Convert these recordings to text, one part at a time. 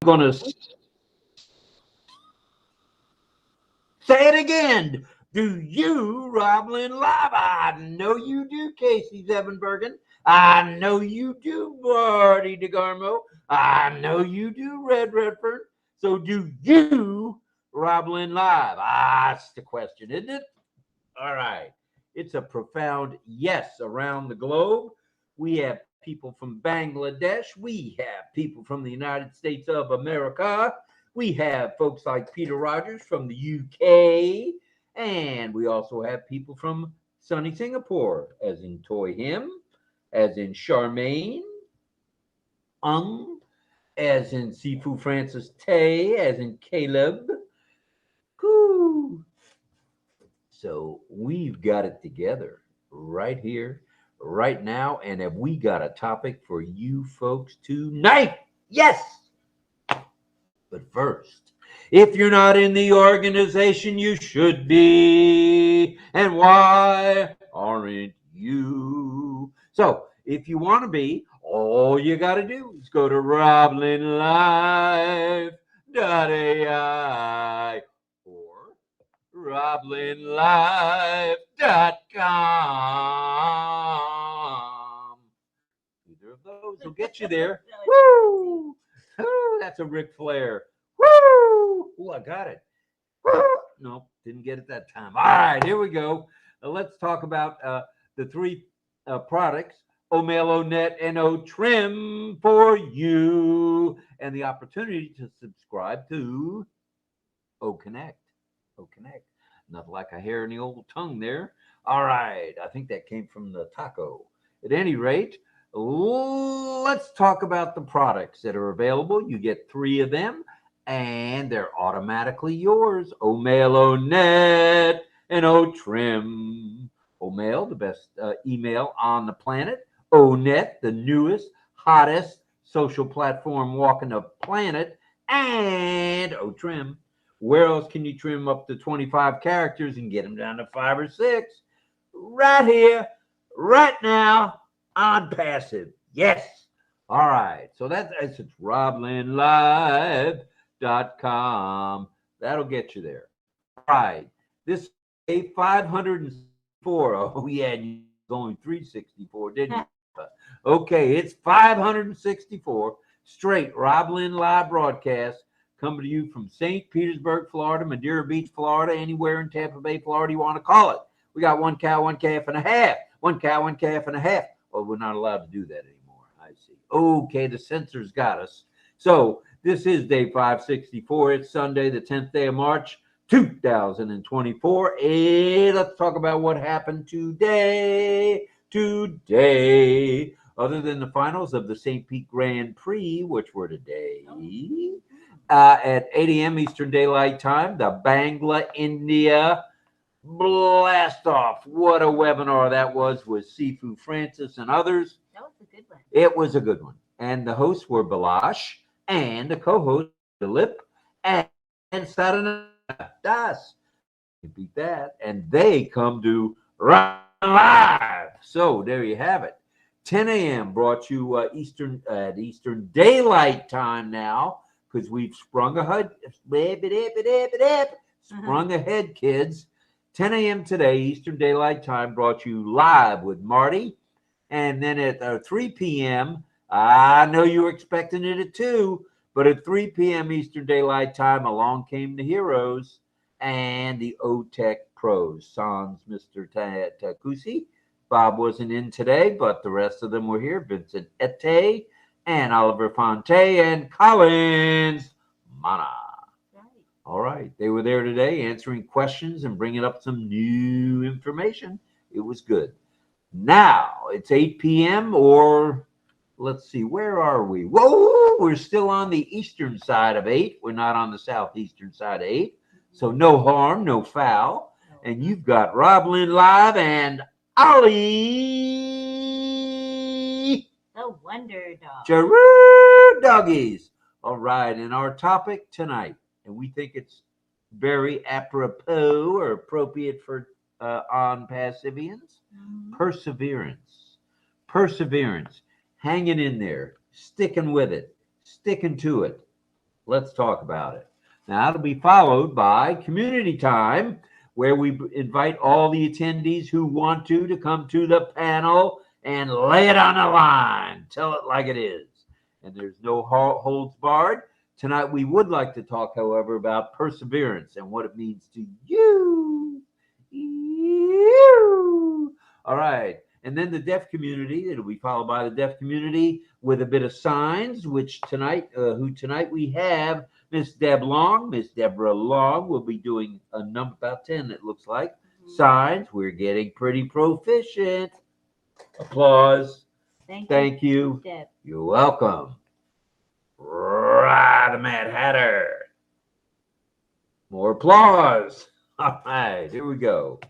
gonna say it again. Do you, RobLynn Live? I know you do, Casey Zevenbergen. I know you do, Marty DeGarmo. I know you do, Red Redford. So do you, RobLynn Live? That's the question, isn't it? All right. It's a profound yes around the globe. We have people from Bangladesh. We have people from the United States of America. We have folks like Peter Rogers from the UK. And we also have people from sunny Singapore, as in Toy Him, as in Charmaine, Ung, as in Sifu Francis Tay, as in Caleb. Whew. So we've got it together right here, right now. And have we got a topic for you folks tonight? Yes. But first, if you're not in the organization, you should be. And why aren't you? So if you want to be, all you got to do is go to roblinlive.ai or roblinlive.com. Either of those will get you there. Woo! Woo! That's a Ric Flair. Woo! Oh, I got it. Woo! Nope, didn't get it that time. All right, here we go. Let's talk about the three products, O'Mail, Net, and O-Trim for you, and the opportunity to subscribe to OConnect. OConnect. Nothing like a hair in the old tongue there. All right. I think that came from the taco. At any rate, let's talk about the products that are available. You get three of them, and they're automatically yours. O'Mail, O-Net, and O-Trim. O'Mail, the best email on the planet. O-Net, the newest, hottest social platform walking the planet. And O-Trim, where else can you trim up to 25 characters and get them down to 5 or 6? Right here, right now, on Passive. Yes. All right. So it's roblinlive.com. That'll get you there. All right. This is 564. Oh, yeah. You're going 364, didn't you? Okay. It's 564 straight RobLynn Live broadcast coming to you from St. Petersburg, Florida, Madeira Beach, Florida, anywhere in Tampa Bay, Florida you want to call it. We got one cow, one calf and a half. One cow, one calf and a half. Well, we're not allowed to do that anymore. I see. Okay, the censors got us. So this is day 564. It's Sunday, the 10th day of March, 2024. And let's talk about what happened today. Other than the finals of the St. Pete Grand Prix, which were today. At 8 a.m. Eastern Daylight Time, the Bangla, India blast off. What a webinar that was with Sifu Francis and others. That was a good one. It was a good one. And the hosts were Balash and the co-host Philip and Sarana Das. You beat that. And they come to Run Live. So there you have it. 10 a.m. brought you Eastern Daylight Time now, because we've sprung ahead, kids. 10 a.m. today, Eastern Daylight Time, brought you live with Marty. And then at 3 p.m., I know you were expecting it at 2, but at 3 p.m. Eastern Daylight Time, along came the heroes and the OTech pros. Sans Mr. Takusi. Bob wasn't in today, but the rest of them were here. Vincent Ete and Oliver Fonte and Collins Mana. All right. They were there today answering questions and bringing up some new information. It was good. Now it's 8 p.m. or let's see, where are we? Whoa, we're still on the eastern side of 8. We're not on the southeastern side of 8. So no harm, no foul. And you've got RobLynn Live and Ollie. The Wonder Dog. Jaroo Doggies. All right. And our topic tonight, and we think it's very apropos or appropriate for on Passivians. Perseverance. Hanging in there, sticking with it, sticking to it. Let's talk about it. Now, it'll be followed by community time, where we invite all the attendees who want to come to the panel and lay it on the line. Tell it like it is. And there's no holds barred. Tonight, we would like to talk, however, about perseverance and what it means to you. You. All right. And then the deaf community. It'll be followed by the deaf community with a bit of signs, which tonight, tonight we have Miss Deb Long. Miss Deborah Long will be doing a number about 10, it looks like. Signs. We're getting pretty proficient. Applause. Thank you. Deb. You're welcome. Right, Mad Hatter. More applause. All right, here we go.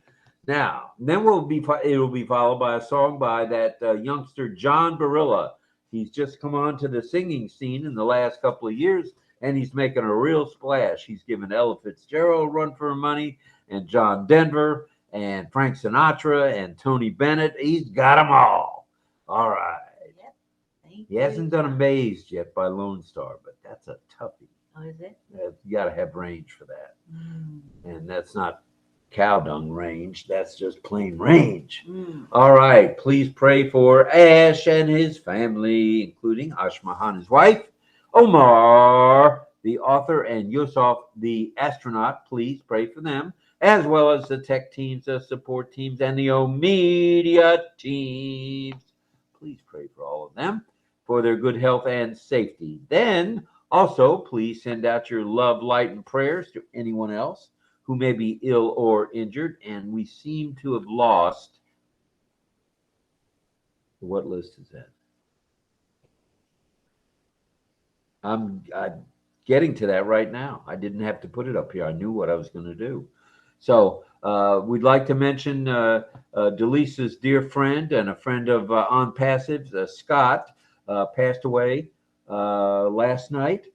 Now, then it will be followed by a song by that youngster John Barilla. He's just come on to the singing scene in the last couple of years, and he's making a real splash. He's given Ella Fitzgerald a run for her money, and John Denver, and Frank Sinatra, and Tony Bennett. He's got them all. All right. Yep. He hasn't done Amazed yet by Lone Star, but that's a toughie. Oh, is it? You got to have range for that. And that's not cow dung range. That's just plain range. All right. Please pray for Ash and his family, including Ashmahan, his wife, Omar, the author, and Yusuf, the astronaut. Please pray for them, as well as the tech teams, the support teams, and the media teams. Please pray for all of them for their good health and safety. Then also, please send out your love, light, and prayers to anyone else who may be ill or injured. And we seem to have lost. What list is that? I'm getting to that right now. I didn't have to put it up here. I knew what I was going to do. So we'd like to mention Delisa's dear friend and a friend of ONPASSIVE, Scott, passed away last night.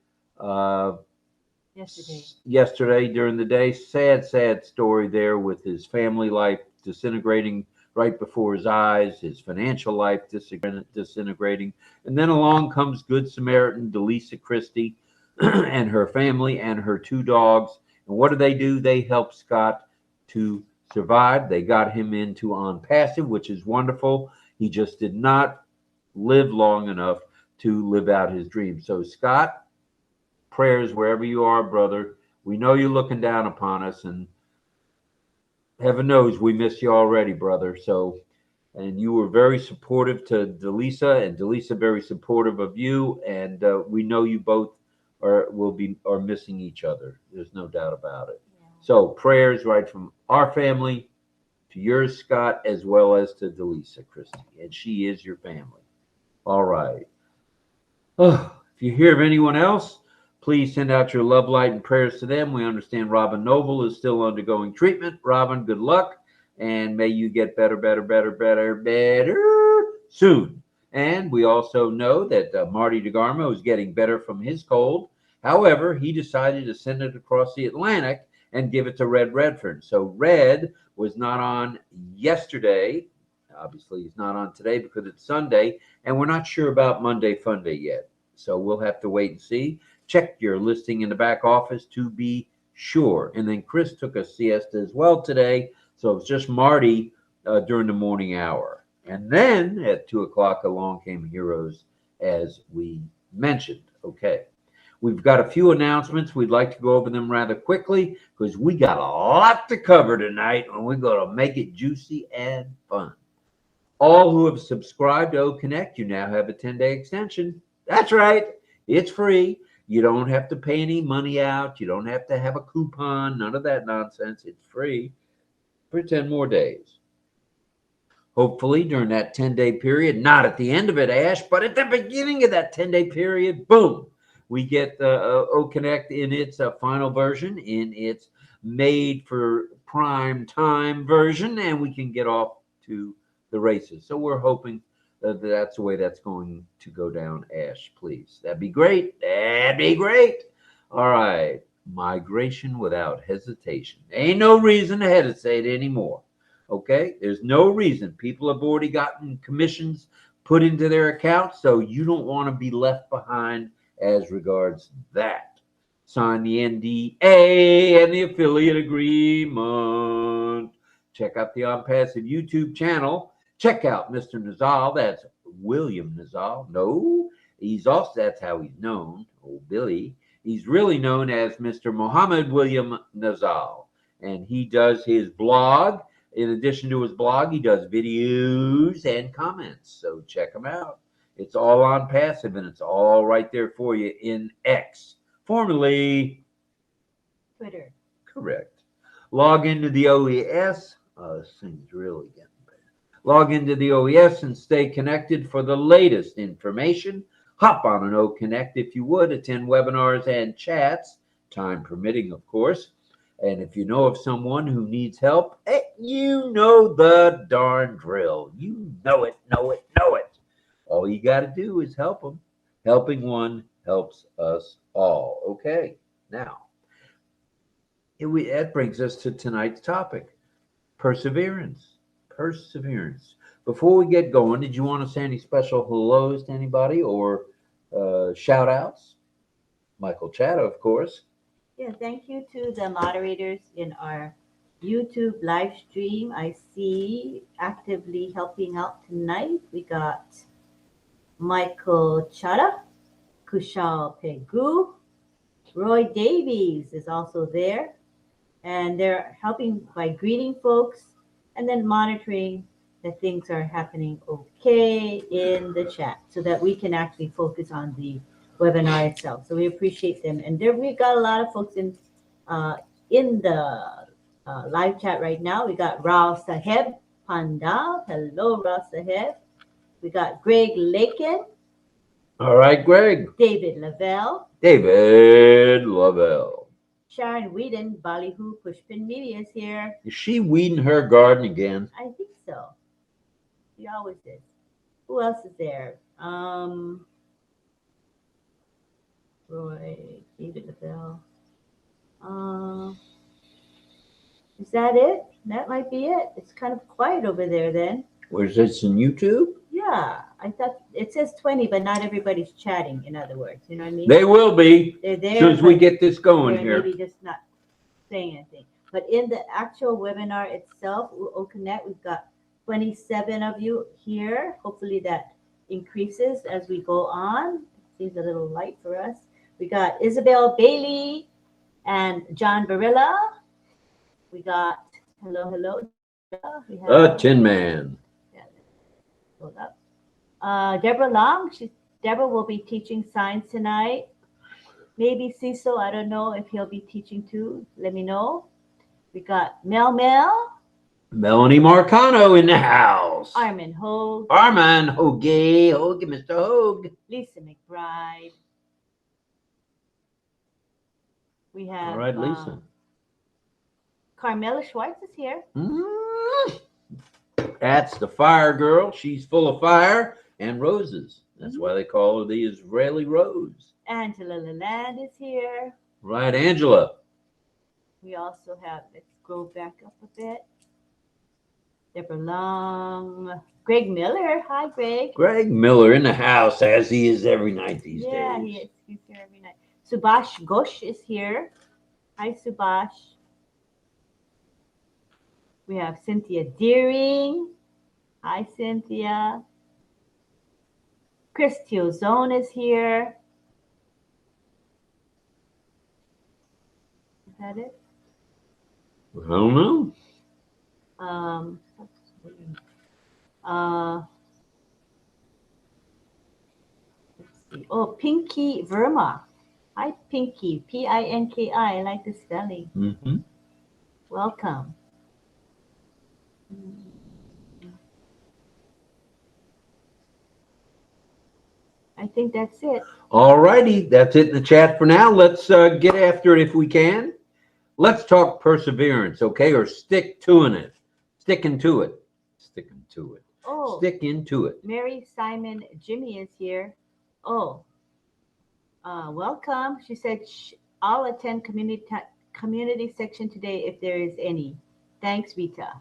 Yesterday during the day. Sad story there with his family life disintegrating right before his eyes, his financial life disintegrating. And then along comes Good Samaritan Delisa Christie and her family and her two dogs. And what do? They help Scott to survive. They got him into ONPASSIVE, which is wonderful. He just did not live long enough to live out his dream. So Scott, prayers wherever you are, brother. We know you're looking down upon us, and heaven knows we miss you already, brother. So, and you were very supportive to Delisa, and Delisa very supportive of you. And we know you both are missing each other. There's no doubt about it. Yeah. So prayers right from our family to yours, Scott, as well as to Delisa Christie, and she is your family. All right. Oh, if you hear of anyone else, please send out your love, light, and prayers to them. We understand Robin Noble is still undergoing treatment. Robin, good luck, and may you get better soon. And we also know that Marty DeGarmo is getting better from his cold. However, he decided to send it across the Atlantic and give it to Red Redfern. So Red was not on yesterday. Obviously, he's not on today because it's Sunday, and we're not sure about Monday Fun Day yet. So we'll have to wait and see. Check your listing in the back office to be sure. And then Chris took a siesta as well today. So it's just Marty during the morning hour. And then at 2 o'clock along came Heroes, as we mentioned. Okay. We've got a few announcements. We'd like to go over them rather quickly because we got a lot to cover tonight, and we're going to make it juicy and fun. All who have subscribed to OConnect, you now have a 10-day extension. That's right. It's free. You don't have to pay any money out. You don't have to have a coupon. None of that nonsense. It's free for 10 more days. Hopefully during that 10-day period, not at the end of it, Ash, but at the beginning of that 10-day period, boom, we get OConnect in its final version, in its made for prime time version, and we can get off to the races. So we're hoping that's the way that's going to go down, Ash, please. That'd be great. That'd be great. All right. Migration without hesitation. Ain't no reason to hesitate anymore. Okay? There's no reason. People have already gotten commissions put into their accounts, so you don't want to be left behind as regards that. Sign the NDA and the affiliate agreement. Check out the OnPassive YouTube channel. Check out Mr. Nazal. That's William Nazal. No, he's also, that's how he's known. Old Billy. He's really known as Mr. Muhammad William Nazal. And he does his blog. In addition to his blog, he does videos and comments. So check him out. It's all on Passive, and it's all right there for you in X. Formerly Twitter. correct. Log into the OES. This thing's really getting bad. Log into the OES and stay connected for the latest information. Hop on an OConnect if you would. Attend webinars and chats, time permitting, of course. And if you know of someone who needs help, you know the darn drill. You know it, know it, know it. All you got to do is help them. Helping one helps us all. Okay, now, that brings us to tonight's topic, perseverance. Perseverance. Before we get going, did you want to say any special hellos to anybody or shout outs? Michael Chatta, of course. Yeah, thank you to the moderators in our YouTube live stream. I see actively helping out tonight. We got Michael Chada, Kushal Pegu, Roy Davies is also there. And they're helping by greeting folks and then monitoring that things are happening okay in the chat so that we can actually focus on the webinar itself. So we appreciate them. And there we got a lot of folks in the live chat right now. We got Rao Saheb Pandal. Hello, Rao Saheb. We got Greg Lakin. All right, Greg. David Lavelle. David Lavelle. Sharon Whedon, Ballyhoo Pushpin Media is here. Is she weeding her garden again? I think so. She always is. Who else is there? Roy, David Lavelle. Is that it? That might be it. It's kind of quiet over there then. Where's this in YouTube? Yeah, I thought it says 20, but not everybody's chatting, in other words. You know what I mean? They will be They're there. as soon as we get this going they're here. maybe just not saying anything. But in the actual webinar itself, OConnect, we've got 27 of you here. Hopefully that increases as we go on. Seems a little light for us. We got Isabel Bailey and John Barilla. We got, hello. We have, Tin Man. hold up. Deborah Long. Deborah will be teaching science tonight. Maybe Cecil, I don't know if he'll be teaching too. Let me know. We got Mel. Melanie Marcano in the house. Armin Hogue. Armin Hogue, Mr. Hogue. Lisa McBride. We have All right, Lisa. Carmela Schwartz is here. That's the fire girl. She's full of fire and roses. That's why they call her the Israeli Rose. Angela Leland is here. Right, Angela. We also have, let's go back up a bit. Deborah Long. Greg Miller. Hi, Greg. Greg Miller in the house, as he is every night these days. Yeah, he is. He's here every night. Subhash Ghosh is here. Hi, Subhash. We have Cynthia Deering. Hi, Cynthia. Chris Tiozone is here. Is that it? I don't know. Let's see. Oh, Pinky Verma. Hi, Pinky. Pinki. I like the spelling. Mm-hmm. Welcome. I think that's it. All righty. That's it in the chat for now. Let's get after it if we can. Let's talk perseverance, okay? Or stick to it. Sticking to it. Sticking to it. Oh, Stick into it. Mary Simon Jimmy is here. Oh, welcome. She said, I'll attend community section today if there is any. Thanks, Rita.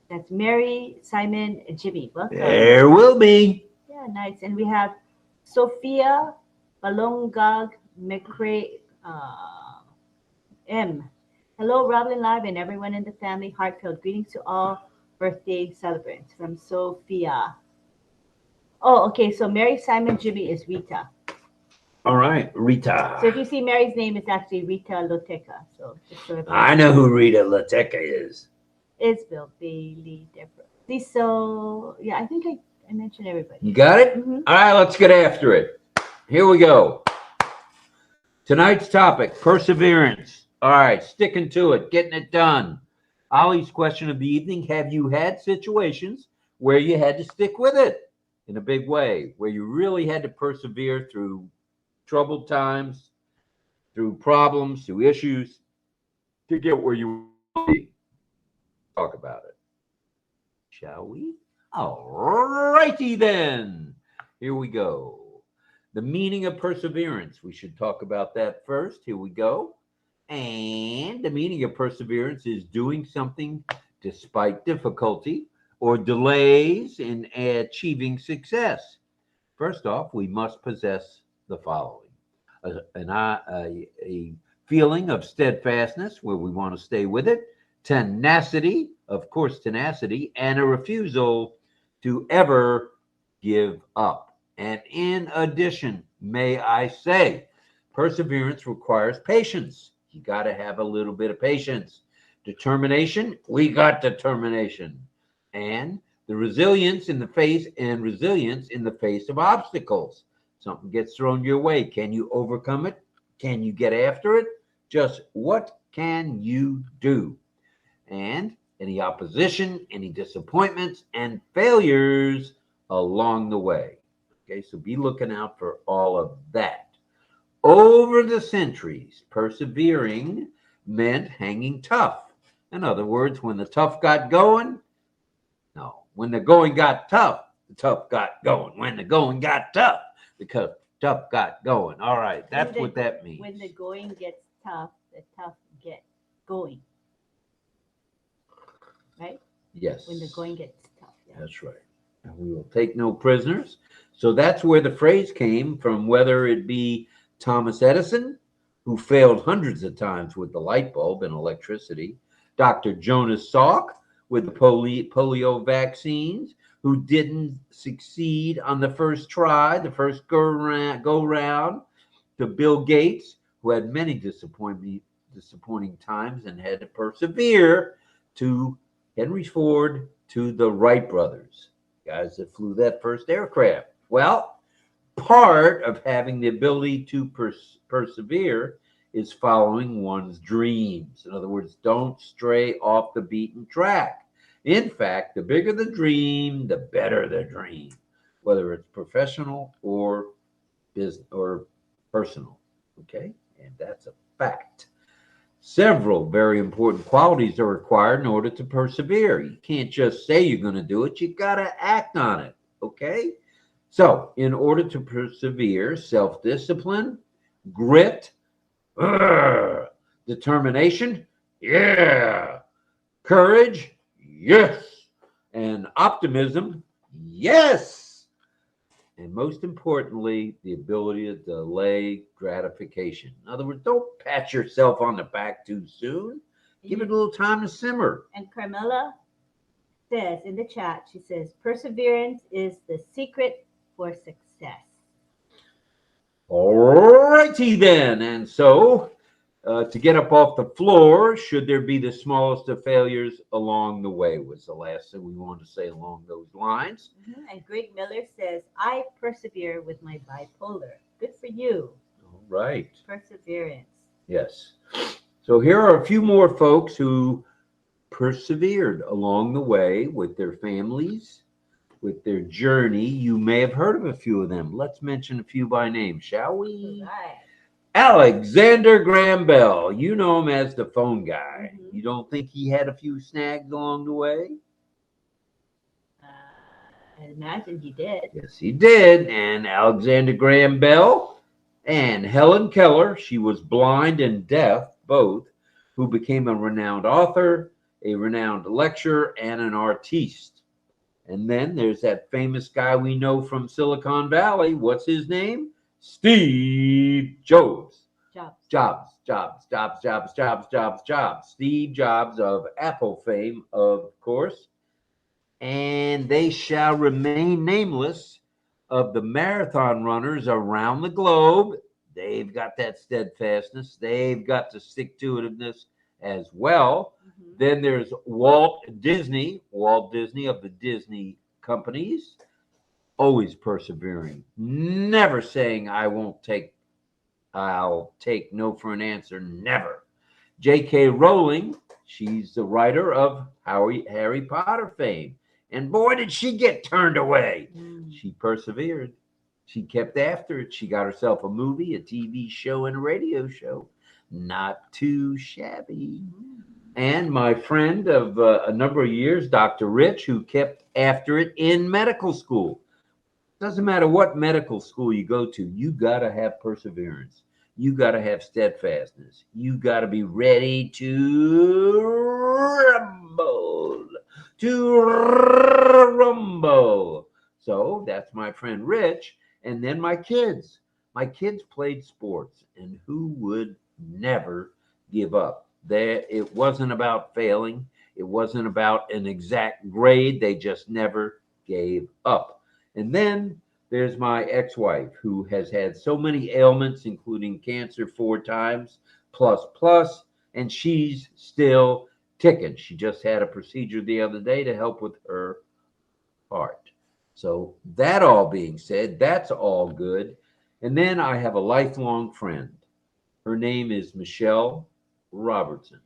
That's Mary Simon Jimmy. Welcome. There will be. Yeah, nice. And we have Sophia Balongag McCray. Uh, M. Hello, RobLynn Live and everyone in the family. Heartfelt greetings to all birthday celebrants from Sophia. Oh, okay. So Mary, Simon, Jimmy is Rita. All right, Rita. So if you see Mary's name, it's actually Rita Loteca. So just so I know who Rita Lateca is. Isabel, Bailey, Deborah. So yeah, I think I mentioned everybody. You got it? Mm-hmm. All right, let's get after it. Here we go. Tonight's topic, perseverance. All right, sticking to it, getting it done. Ollie's question of the evening, have you had situations where you had to stick with it in a big way, where you really had to persevere through troubled times, through problems, through issues, to get where you want to be? Talk about it. Shall we? All righty then. Here we go. The meaning of perseverance. We should talk about that first. Here we go. And the meaning of perseverance is doing something despite difficulty or delays in achieving success. First off, we must possess the following: a feeling of steadfastness where we want to stay with it, tenacity, of course, tenacity, and a refusal to ever give up. And in addition, may I say, perseverance requires patience. You got to have a little bit of patience. Determination, we got determination. And the resilience in the face of obstacles. Something gets thrown your way. Can you overcome it? Can you get after it? Just what can you do? And any opposition, any disappointments, and failures along the way. Okay, so be looking out for all of that. Over the centuries, persevering meant hanging tough. In other words, when the tough got going, no, when the going got tough, the tough got going. When the going got tough, because tough got going. All right, that's what that means. When the going gets tough, the tough get going. Right? Yes. When the going gets tough. Yeah. That's right. And we will take no prisoners. So that's where the phrase came from, whether it be Thomas Edison, who failed hundreds of times with the light bulb and electricity, Dr. Jonas Salk with the polio vaccines, who didn't succeed on the first try, the first go round, to Bill Gates, who had many disappointing times and had to persevere, to Henry Ford, to the Wright brothers, guys that flew that first aircraft. Well, part of having the ability to persevere is following one's dreams. In other words, don't stray off the beaten track. In fact, the bigger the dream, the better the dream, whether it's professional or business or personal. Okay, and that's a fact. Several very important qualities are required in order to persevere. You can't just say you're going to do it, you got to act on it. Okay, so in order to persevere, self-discipline, grit, determination, yeah, courage, yes, and optimism, yes, and most importantly, the ability to delay gratification. In other words, don't pat yourself on the back too soon. Give it a little time to simmer. And Carmela says in the chat, she says, perseverance is the secret for success. All righty then. And so, to get up off the floor, should there be the smallest of failures along the way, was the last thing we wanted to say along those lines. Mm-hmm. And Greg Miller says, I persevere with my bipolar. Good for you. All right. Perseverance. Yes. So here are a few more folks who persevered along the way with their families, with their journey. You may have heard of a few of them. Let's mention a few by name, shall we? All right. Alexander Graham Bell. You know him as the phone guy. Mm-hmm. You don't think he had a few snags along the way? I imagine he did. Yes, he did. And Alexander Graham Bell and Helen Keller, she was blind and deaf, both, who became a renowned author, a renowned lecturer, and an artiste. And then there's that famous guy we know from Silicon Valley. What's his name? Steve Jobs. Jobs. Steve Jobs of Apple fame, of course. And they shall remain nameless of the marathon runners around the globe. They've got that steadfastness. They've got the stick to itiveness as well. Mhm. Then there's Walt Disney of the Disney companies, always persevering, never saying I'll take no for an answer, never. J.K. Rowling, she's the writer of Harry Potter fame. And boy, did she get turned away. She persevered. She kept after it. She got herself a movie, a TV show, and a radio show. Not too shabby. And my friend of a number of years, Dr. Rich, who kept after it in medical school. Doesn't matter what medical school you go to, you got to have perseverance. You got to have steadfastness. You got to be ready to rumble. So that's my friend Rich. And then my kids. My kids played sports, and who would never give up? It wasn't about failing. It wasn't about an exact grade. They just never gave up. And then there's my ex-wife, who has had so many ailments, including cancer 4 times, plus, and she's still ticking. She just had a procedure the other day to help with her heart. So that all being said, that's all good. And then I have a lifelong friend. Her name is Michelle Robertson,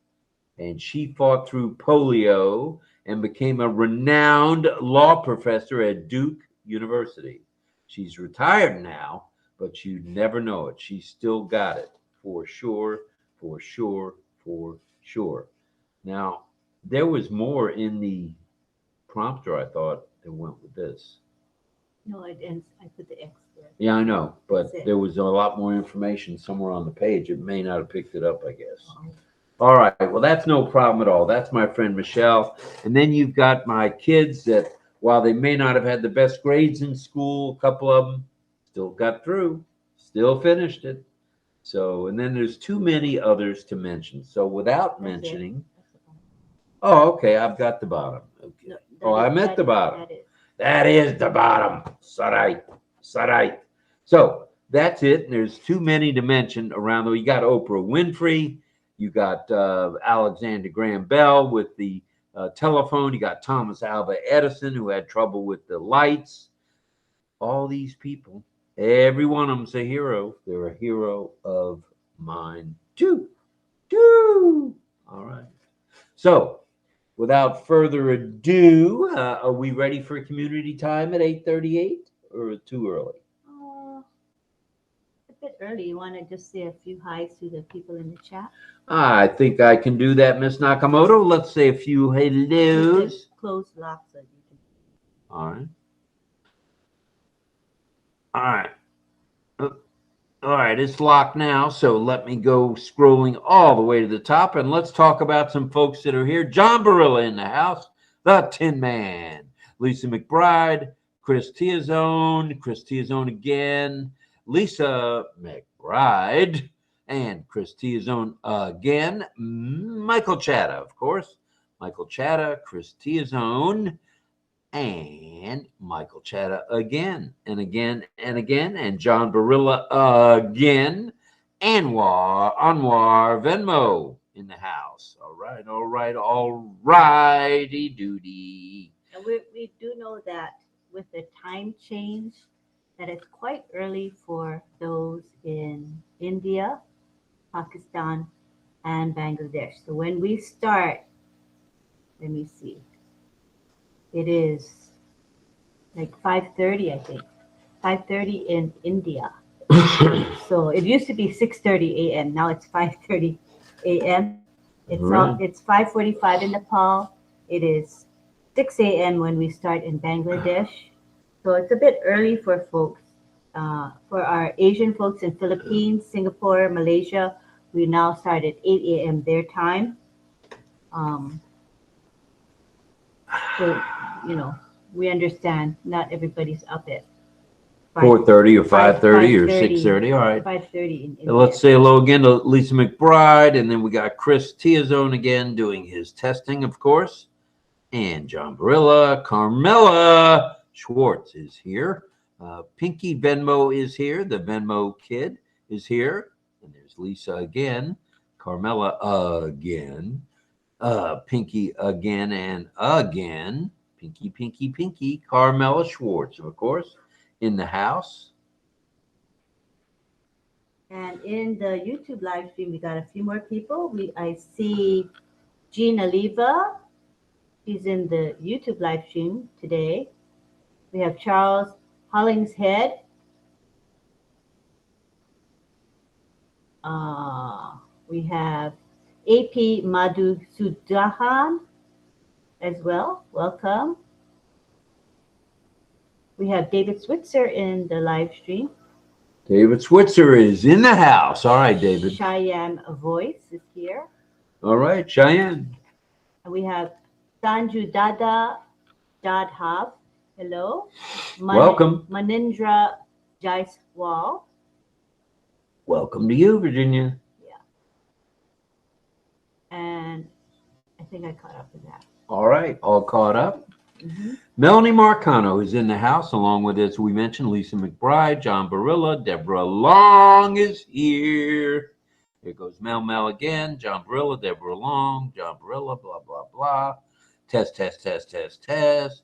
and she fought through polio and became a renowned law professor at Duke University. She's retired now, but you'd never know it. She's still got it, for sure, for sure, for sure. Now, there was more in the prompter, I thought, that went with this. No, I didn't. I put the X there. Yeah, I know, but That's it. there was a lot more information somewhere on the page. It may not have picked it up, I guess. Oh. All right. Well, that's no problem at all. That's my friend Michelle. And then you've got my kids that, while they may not have had the best grades in school, a couple of them still got through, still finished it. So, and then there's too many others to mention. So, without That's it. mentioning, That's the bottom. oh, okay, I've got the bottom. Okay. No, Oh, that I'm is- at the that is- bottom. That is. That is the bottom. Sarai. Sarai. So that's it. And there's too many to mention around. You got Oprah Winfrey. You got Alexander Graham Bell with the telephone. You got Thomas Alva Edison, who had trouble with the lights. All these people, every one of them's a hero. They're a hero of mine too. All right. So, without further ado, are we ready for community time at 8:38, or too early? A bit early. You want to just say a few hi's to the people in the chat? I think I can do that, Miss Nakamoto. Let's say a few hellos. Close lock so you can. All right. All right. All right, it's locked now, so let me go scrolling all the way to the top, and let's talk about some folks that are here. John Barilla in the house, the Tin Man, Lisa McBride, Chris Tiazone again, Lisa McBride, and Chris Tiazone again, Michael Chatta, of course, Michael Chatta, Chris Tiazone, and Michael Chatta again and again and again, and John Barilla again, Anwar Venmo in the house. All righty doody. And we do know that with the time change, that it's quite early for those in India, Pakistan, and Bangladesh. So when we start, let me see. It is like 5:30, I think. 5:30 in India. So it used to be 6:30 a.m. Now it's 5:30 a.m. It's 5:45 in Nepal. It is 6 a.m. when we start in Bangladesh. So it's a bit early for folks. For our Asian folks in Philippines, Singapore, Malaysia, we now start at 8 a.m. their time. So, we understand not everybody's up at 4:30 or 5:30 or 6:30. All right. 5:30 in India. And let's say hello again to Lisa McBride, and then we got Chris Tiazone again doing his testing, of course, and John Barilla. Carmela Schwartz is here. Pinky Venmo is here. The Venmo kid is here, and there's Lisa again. Carmela again. Pinky again and again. Pinky, Pinky, Pinky. Carmela Schwartz, of course, in the house. And in the YouTube live stream, we got a few more people. I see Jean Oliva. She's in the YouTube live stream today. We have Charles Hollingshead. We have AP Madhusudahan as well. Welcome. We have David Switzer in the live stream. David Switzer is in the house. All right, David. Cheyenne Voice is here. All right, Cheyenne. And we have Sanju Dada Dadhav. Hello. Welcome. Manindra Jaiswal. Welcome to you, Virginia. Yeah. And I think I caught up with that. All right, all caught up. Mm-hmm. Melanie Marcano is in the house, along with, as we mentioned, Lisa McBride, John Barilla, Deborah Long is here. Here goes Mel again, John Barilla, Deborah Long, John Barilla, blah, blah, blah. Test, test, test, test, test.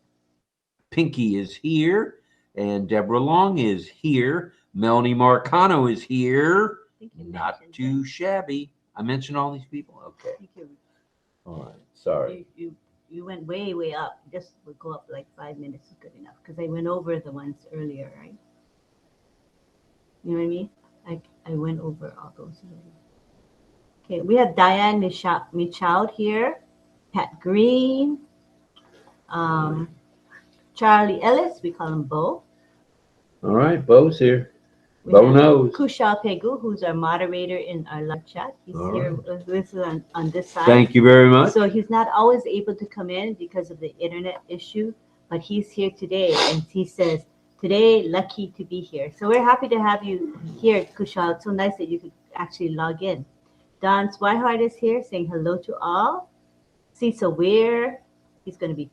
Pinky is here, and Deborah Long is here. Melanie Marcano is here. Not too shabby. I mentioned all these people? Okay. Thank you. All right, sorry. You went way up. Just would go up like 5 minutes is good enough because I went over the ones earlier, right? You know what I mean? I went over all those already. Okay, we have Diane Michaud here, Pat Green, Charlie Ellis, we call him Bo. All right, Bo's here. We Bo have knows. Kushal Pegu, who's our moderator in our live chat. He's All here right. with us on this side. Thank you very much. So he's not always able to come in because of the internet issue, but he's here today, and he says, today, lucky to be here. So we're happy to have you here, Kushal. It's so nice that you could actually log in. Don Swihart is here saying hello to all. Cecil Weir, he's going to be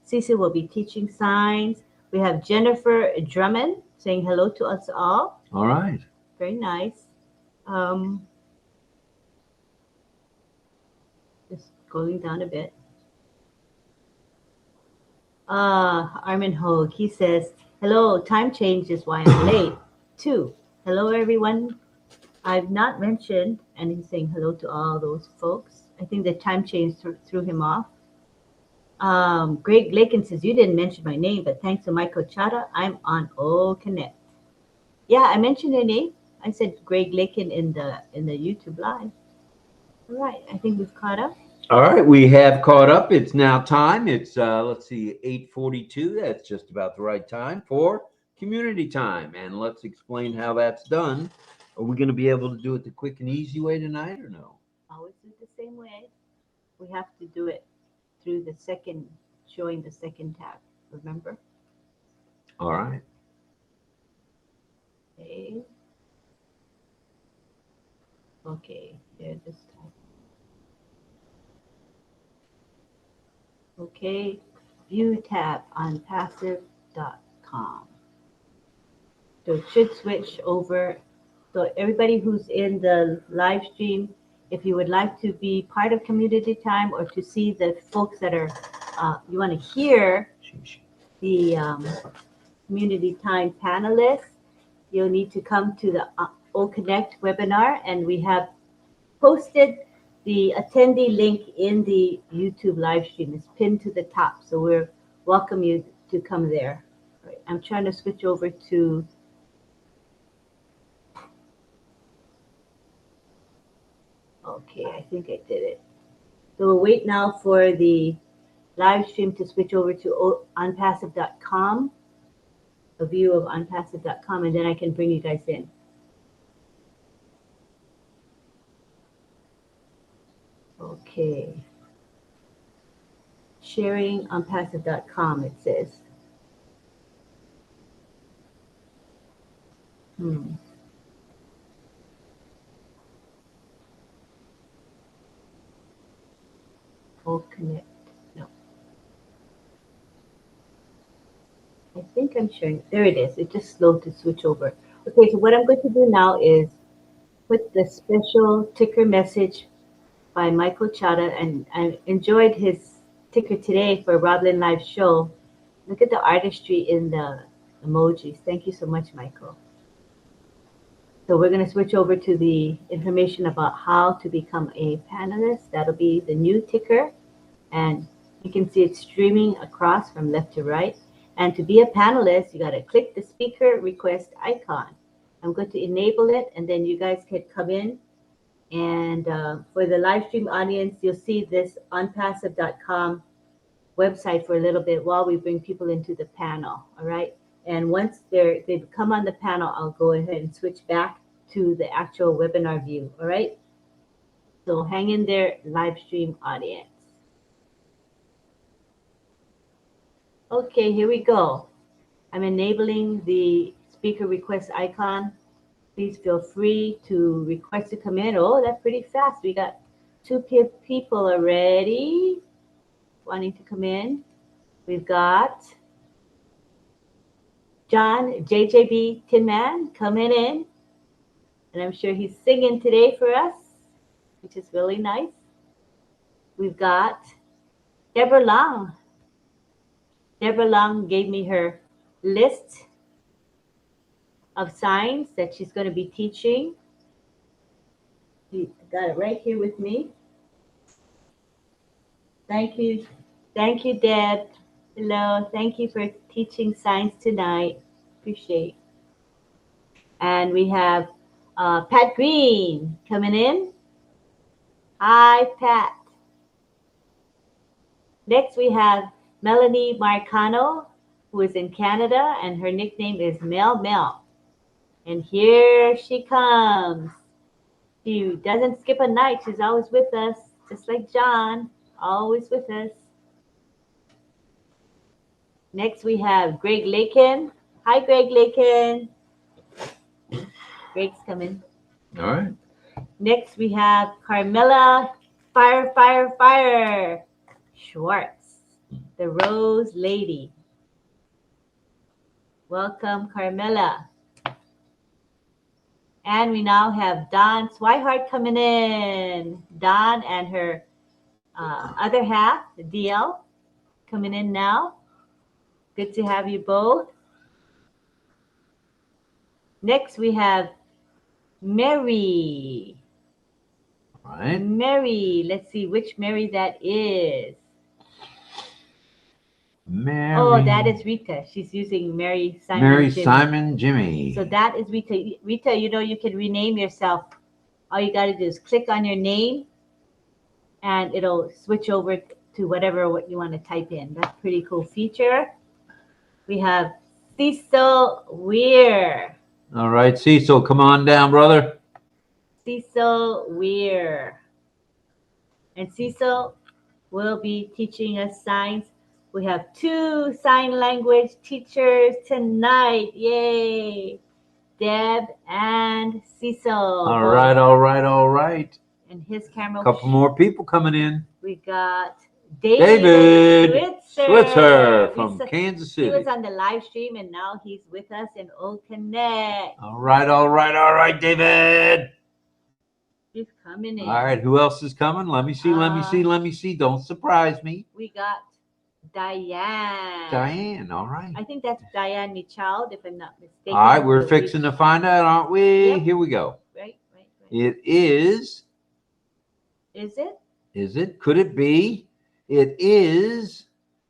Cecil will be teaching signs. We have Jennifer Drummond saying hello to us all. All right. Very nice. Just going down a bit. Armin Hogue, he says, hello, time change is why I'm late. 2. Hello, everyone. I've not mentioned, and he's saying hello to all those folks. I think the time change threw him off. Greg Lakin says, you didn't mention my name, but thanks to Michael Chata, I'm on OConnect. Yeah, I mentioned your name. I said Greg Lakin in the YouTube live. All right, I think we've caught up. All right, we have caught up. It's now time. It's, let's see, 8:42. That's just about the right time for community time. And let's explain how that's done. Are we going to be able to do it the quick and easy way tonight or no? Always do it the same way. We have to do it through showing the second tab, remember? All right. Okay, there this time. Okay, view tab on passive.com. So it should switch over. So everybody who's in the live stream, if you would like to be part of community time or to see the folks that are, you want to hear the community time panelists, you'll need to come to the OConnect webinar, and we have posted the attendee link in the YouTube live stream. It's pinned to the top, so we're welcome you to come there. Right. I'm trying to switch over to okay, I think I did it. So we'll wait now for the live stream to switch over to onpassive.com, a view of onpassive.com, and then I can bring you guys in. Okay. Sharing onpassive.com, it says. OConnect. No. I think I'm sure. There it is. It's just slow to switch over. Okay, so what I'm going to do now is put the special ticker message by Michael Chada, and I enjoyed his ticker today for RobLynn Live show. Look at the artistry in the emojis. Thank you so much, Michael. So we're going to switch over to the information about how to become a panelist. That'll be the new ticker, and you can see it streaming across from left to right. And to be a panelist, you got to click the speaker request icon. I'm going to enable it, and then you guys can come in. And for the live stream audience, you'll see this onpassive.com website for a little bit while we bring people into the panel. All right. And once they've come on the panel, I'll go ahead and switch back to the actual webinar view. All right. So hang in there, live stream audience. Okay, here we go. I'm enabling the speaker request icon. Please feel free to request to come in. Oh, that's pretty fast. We got 2 people already wanting to come in. We've got John JJB Tin Man coming in. And I'm sure he's singing today for us, which is really nice. We've got Deborah Long. Deborah Long gave me her list of signs that she's going to be teaching. She got it right here with me. Thank you. Thank you, Deb. Hello. Thank you for teaching signs tonight. Appreciate it. And we have Pat Green coming in. Hi, Pat. Next, we have Melanie Marcano, who is in Canada, and her nickname is Mel Mel. And here she comes. She doesn't skip a night. She's always with us, just like John, always with us. Next, we have Greg Lakin. Hi, Greg Lakin. Greg's coming. All right. Next, we have Carmela Fire Schwartz, the Rose Lady. Welcome, Carmela. And we now have Dawn Swihart coming in. Dawn and her other half, the DL, coming in now. Good to have you both. Next, we have Mary. All right. Mary. Let's see which Mary that is. Mary. Oh, that is Rita. She's using Mary Simon Mary Jimmy. Simon Jimmy. So that is Rita. Rita, you know, you can rename yourself. All you got to do is click on your name, and it'll switch over to what you want to type in. That's a pretty cool feature. We have Cecil Weir. All right, Cecil, come on down, brother. Cecil Weir. And Cecil will be teaching us signs. We have 2 sign language teachers tonight. Yay. Deb and Cecil. All right, all right, all right. And his camera. A couple more people coming in. We got David Switzer from Kansas City. He was on the live stream, and now he's with us in OConnect. All right, all right, all right, David. He's coming in. All right, who else is coming? Let me see, let me see. Don't surprise me. We got Diane. Diane, all right. I think that's Diane Michaud, if I'm not mistaken. All right, we're fixing to find out, aren't we? Yep. Here we go. Right. It is. Is it? Is it? Could it be? It is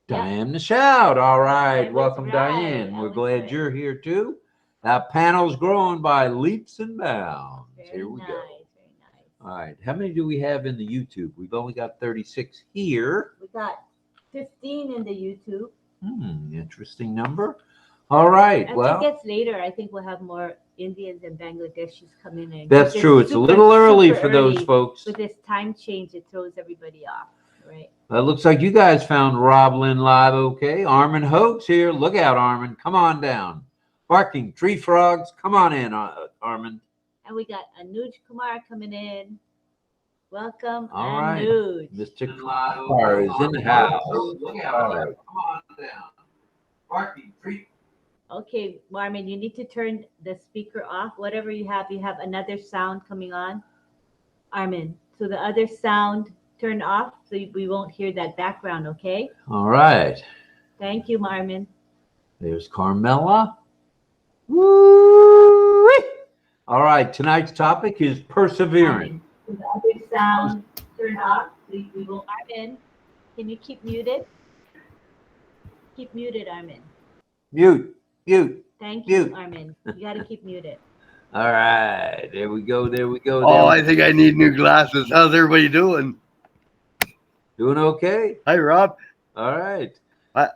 Diane Michaud. All right. Welcome, Diane. We're glad you're here too. That panel's growing by leaps and bounds. Here we go. Very nice. All right. How many do we have in the YouTube? We've only got 36 here. We got 15 in the YouTube. Interesting number. All right. As well, it gets later, I think we'll have more Indians and Bangladeshis coming in. That's true. It's a little early for those folks. With this time change, it throws everybody off, right? It looks like you guys found RobLynn Live okay. Armin Hoax here. Look out, Armin. Come on down. Barking tree frogs. Come on in, Armin. And we got Anuj Kumar coming in. Welcome, All right. Anuj. Mr. Kumar is in the house. Look out. Come on down. Barking tree. Okay, Marmin, you need to turn the speaker off. Whatever you have another sound coming on. Armin, so the other sound turn off so we won't hear that background, okay? All right. Thank you, Marmin. There's Carmela. Woo! All right. Tonight's topic is persevering. So the other sound turn off so we won't. Armin, can you keep muted? Keep muted, Armin. Mute. Thank you, Mute. Armin. You got to keep muted. All right. There we go. Oh, I think I need new glasses. How's everybody doing? Doing okay? Hi, Rob. All right. I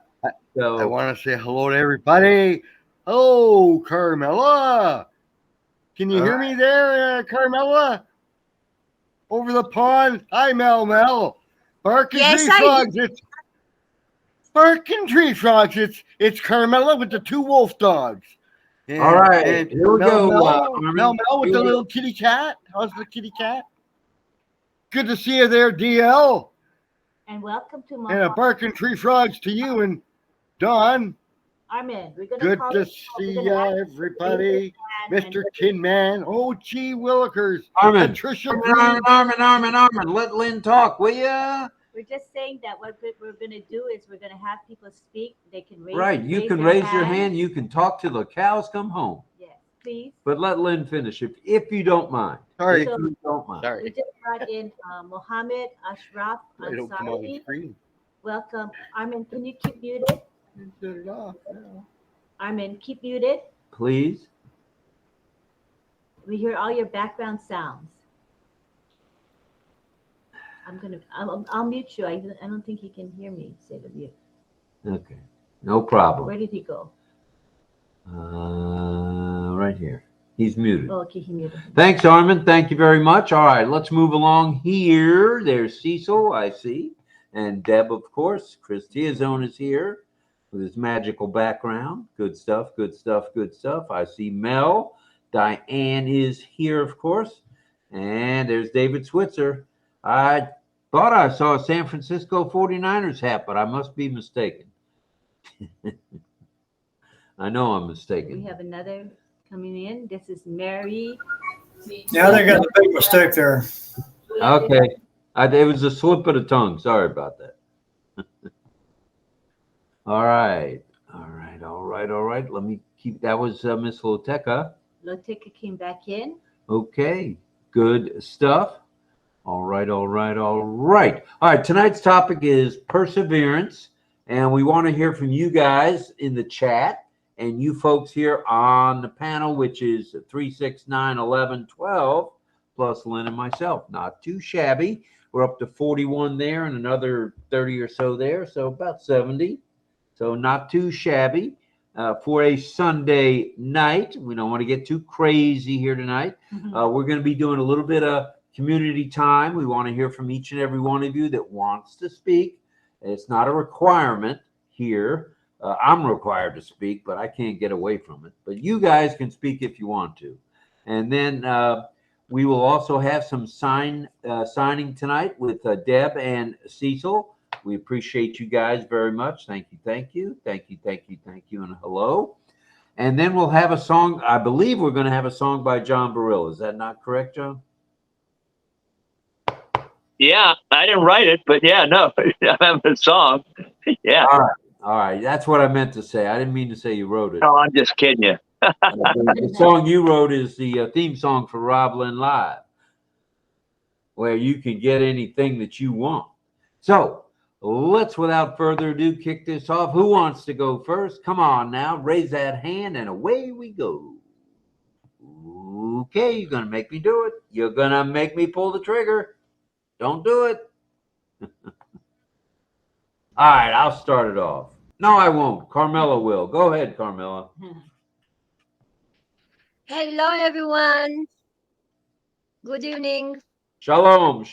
So want to say hello to everybody. Hello, Carmela. Can you hear me there, Carmela? Over the pond. Hi, Mel. Barking Yes, tree frogs. It's barking tree frogs. It's Carmela with the two wolf dogs. And, all right. and Here we go. Mel with the little kitty cat. How's the kitty cat? Good to see you there, DL. And welcome to And a barking tree frogs to you and Don. Armin, we're going Good to see everybody. Mr. Tin Man. Oh, gee Willikers. Armin. Patricia Armin. Let Lynn talk, will ya? We're just saying that what we're going to do is we're going to have people speak. They can raise Right. You can raise your hand. You can talk till the cows come home. Yes, please. But let Lynn finish if you don't mind. Sorry. If you don't mind. We Sorry. just brought in Mohammed Ashraf I don't come on the Ansari. screen. Welcome. Armin, can you keep muted? Turn it off. Armin, keep muted. Please. We hear all your background sounds. I'll mute you. I don't think he can hear me. Say the mute. Okay. No problem. Where did he go? Right here. He's muted. Oh, okay, he muted. Thanks, Armin. Thank you very much. All right, let's move along here. There's Cecil, I see. And Deb, of course. Chris Tiazone is here with his magical background. Good stuff. I see Mel. Diane is here, of course. And there's David Switzer. I thought I saw a San Francisco 49ers hat, but I must be mistaken. I know I'm mistaken. We have another coming in. This is Mary. Yeah, they got a big mistake there. Okay. It was a slip of the tongue. Sorry about that. All right. Let me keep. That was Miss Loteca. Loteca came back in. Okay. Good stuff. All right. Tonight's topic is perseverance. And we want to hear from you guys in the chat and you folks here on the panel, which is 3, 6, 9, 11, 12, plus Lynn and myself. Not too shabby. We're up to 41 there and another 30 or so there. So about 70. So not too shabby for a Sunday night. We don't want to get too crazy here tonight. We're going to be doing a little bit of community time. We want to hear from each and every one of you that wants to speak. It's not a requirement here. I'm required to speak, but I can't get away from it. But you guys can speak if you want to. And then we will also have some signing tonight with Deb and Cecil. We appreciate you guys very much. Thank you. And hello. And then we'll have a song. I believe we're going to have a song by John Barilla. Is that not correct, John? Yeah, I didn't write it, but yeah, no, I have a song. Yeah. All right. That's what I meant to say. I didn't mean to say you wrote it. No, I'm just kidding you. The song you wrote is the theme song for RobLynn Live, where you can get anything that you want. So let's, without further ado, kick this off. Who wants to go first? Come on now, raise that hand, and away we go. Okay, you're going to make me do it. You're going to make me pull the trigger. Don't do it. All right, I'll start it off. No, I won't. Carmela will. Go ahead, Carmela. Hello, everyone. Good evening. Shalom.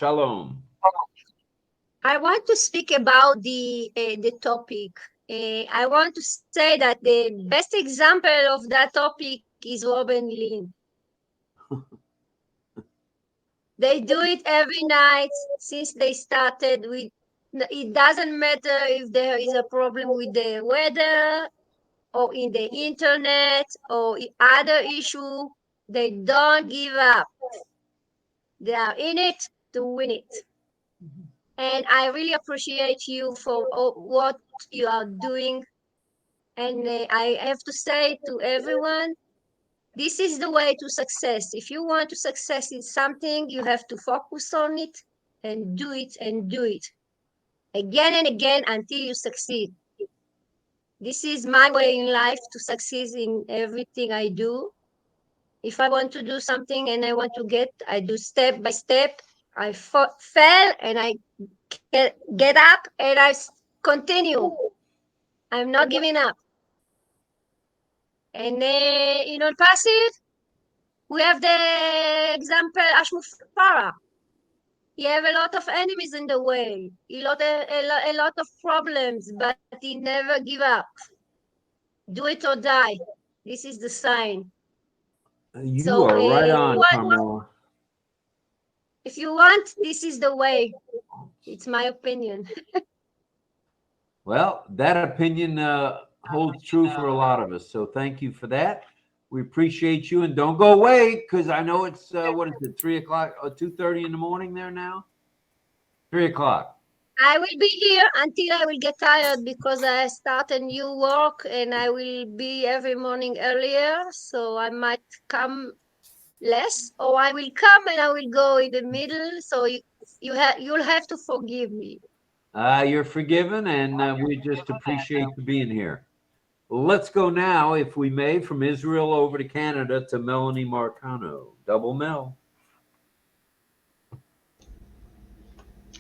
I want to speak about the topic I want to say that the best example of that topic is RobLynn. They do it every night since they started. It doesn't matter if there is a problem with the weather or in the internet or other issue. They don't give up. They are in it to win it. And I really appreciate you for what you are doing. And I have to say to everyone, this is the way to success. If you want to success in something, you have to focus on it and do it again and again until you succeed. This is my way in life to succeed in everything I do. If I want to do something and I want to I do step by step. I fail and I get up and I continue. I'm not giving up. And in ONPASSIVE, we have the example Ashmufara. He have a lot of enemies in the way, a lot of problems, but he never give up. Do it or die. This is the sign. You are right on, Carmela. If you want, this is the way. It's my opinion. Well, that opinion holds true for a lot of us. So thank you for that. We appreciate you, and don't go away because I know it's what is it, 3 o'clock or 2:30 in the morning there now? 3 o'clock. I will be here until I will get tired because I start a new work and I will be every morning earlier. So I might come less, or I will come and I will go in the middle. So you'll have to forgive me. You're forgiven, and we just appreciate you being here. Let's go now, if we may, from Israel over to Canada to Melanie Marcano. Double Mel.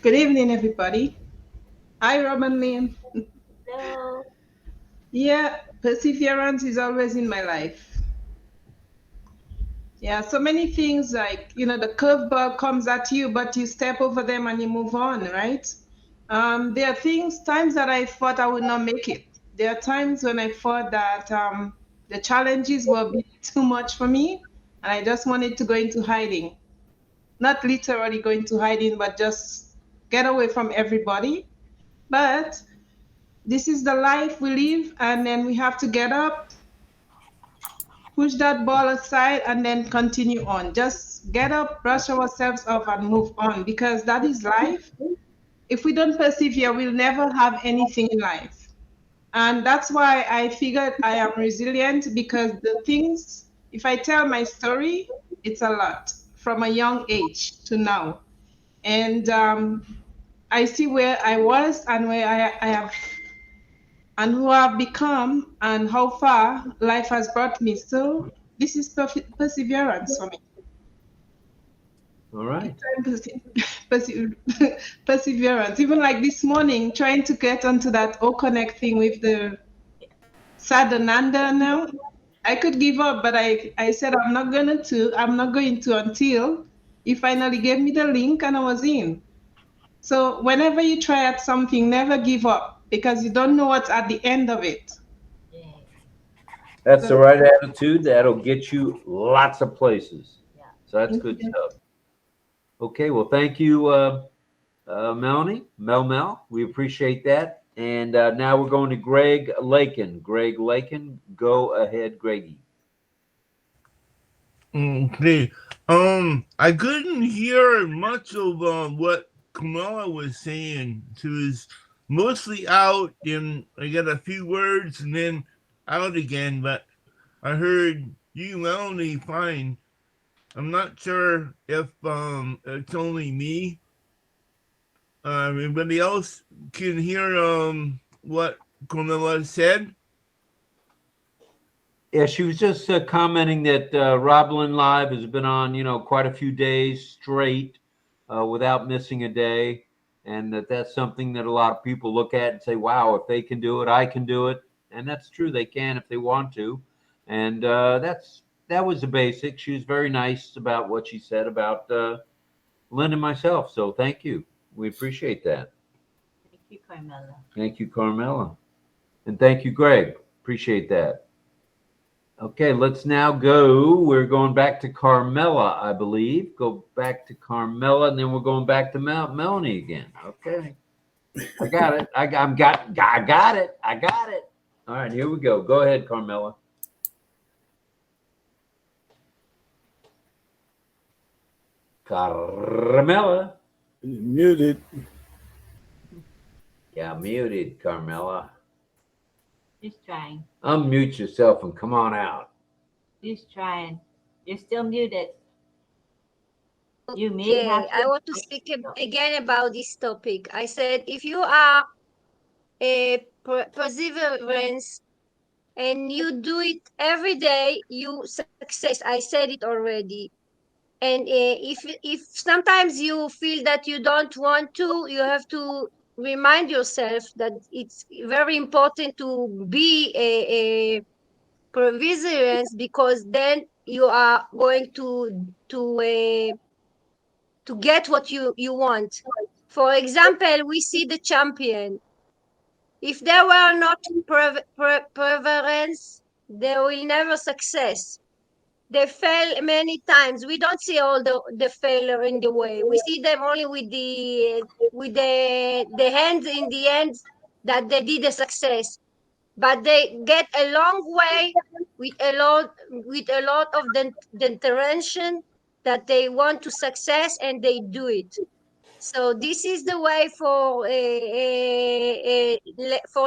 Good evening, everybody. Hi, RobLynn. Hello. Yeah, perseverance is always in my life. Yeah, so many things like, the curveball comes at you, but you step over them and you move on, right? There are times that I thought I would not make it. There are times when I thought that the challenges were a bit too much for me, and I just wanted to go into hiding. Not literally go into hiding, but just get away from everybody. But this is the life we live, and then we have to get up, push that ball aside, and then continue on. Just get up, brush ourselves off, and move on, because that is life. If we don't persevere, we'll never have anything in life. And that's why I figured I am resilient, because if I tell my story, it's a lot from a young age to now. And I see where I was and where I have, and who I've become, and how far life has brought me. So this is perseverance for me. All right. Perseverance. Even like this morning, trying to get onto that OConnect thing with the Sadananda now. I could give up, but I said I'm not going to until he finally gave me the link and I was in. So whenever you try at something, never give up, because you don't know what's at the end of it. That's the right attitude. That'll get you lots of places. So that's good stuff. Okay, well, thank you, Melanie, Mel. We appreciate that. And now we're going to Greg Lakin. Greg Lakin, go ahead, Greggy. Okay. I couldn't hear much of what Kamala was saying. She was mostly out, and I got a few words and then out again, but I heard you, Melanie, fine. I'm not sure if it's only me. Anybody else can hear what Camilla said? Yeah, she was just commenting that RobLynn Live has been on, quite a few days straight without missing a day, and that's something that a lot of people look at and say, "Wow, if they can do it, I can do it." And that's true; they can if they want to. And that was the basic. She was very nice about what she said about Lynn and myself. So thank you. We appreciate that. Thank you, Carmela. Thank you, Carmela. And thank you, Greg. Appreciate that. Okay, let's now go. We're going back to Carmela, I believe. Go back to Carmela, and then we're going back to Melanie again. Okay. I got it. I got it. All right, here we go. Go ahead, Carmela. Carmela. Muted. Yeah, muted, Carmela. Just trying. Unmute yourself and come on out. Just trying. You're still muted. You may Okay, have to. I want to speak again about this topic. I said if you are a perseverance and you do it every day, you success. I said it already. And if sometimes you feel that you don't want to, you have to remind yourself that it's very important to be a perseverance, because then you are going to get what you want. For example, we see the champion. If there were not perseverance, they will never success. They fail many times. We don't see all the failure in the way. We see them only with the hands in the end that they did a success. But they get a long way with a lot of the intention that they want to success, and they do it. So this is the way for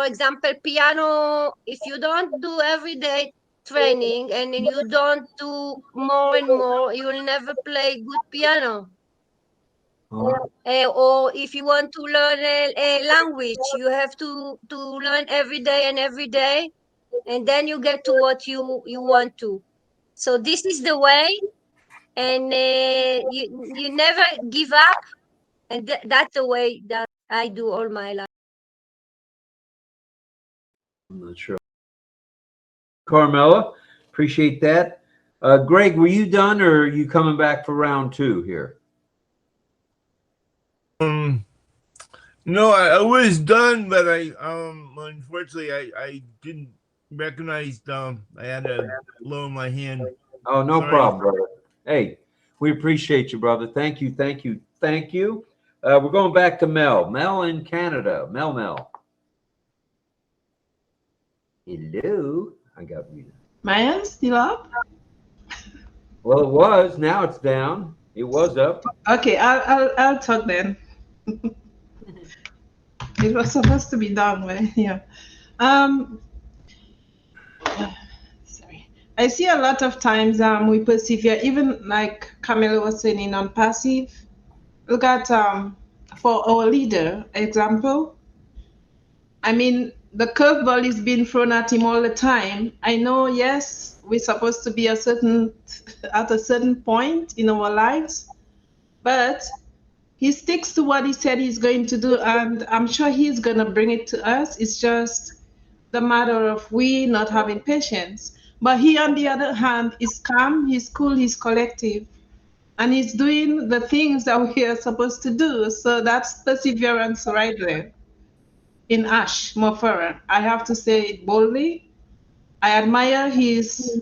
example, piano. If you don't do everyday training and then you don't do more and more, you will never play good piano. Or if you want to learn a language, you have to learn every day, and then you get to what you want to. So this is the way, and you never give up, and that's the way that I do all my life. I'm not sure. Carmela, appreciate that. Greg, were you done, or are you coming back for round two here? No, I was done, but unfortunately I didn't recognize I had to lower my hand. Oh, no Sorry. problem, brother. Hey, we appreciate you, brother. Thank you. We're going back to Mel. Mel in Canada. Mel. Hello. I got muted. My hand's still up? Well, it was. Now it's down. It was up. Okay, I'll talk then. It was supposed to be done, right? Yeah. Sorry. I see a lot of times we persevere, even like Camilla was saying in non-passive. Look at for our leader example. I mean, the curveball is being thrown at him all the time. I know, yes, we're supposed to be at a certain point in our lives, but he sticks to what he said he's going to do, and I'm sure he's going to bring it to us. It's just the matter of we not having patience. But he, on the other hand, is calm, he's cool, he's collective, and he's doing the things that we are supposed to do. So that's perseverance right there. In Ash Mofara, I have to say it boldly. I admire his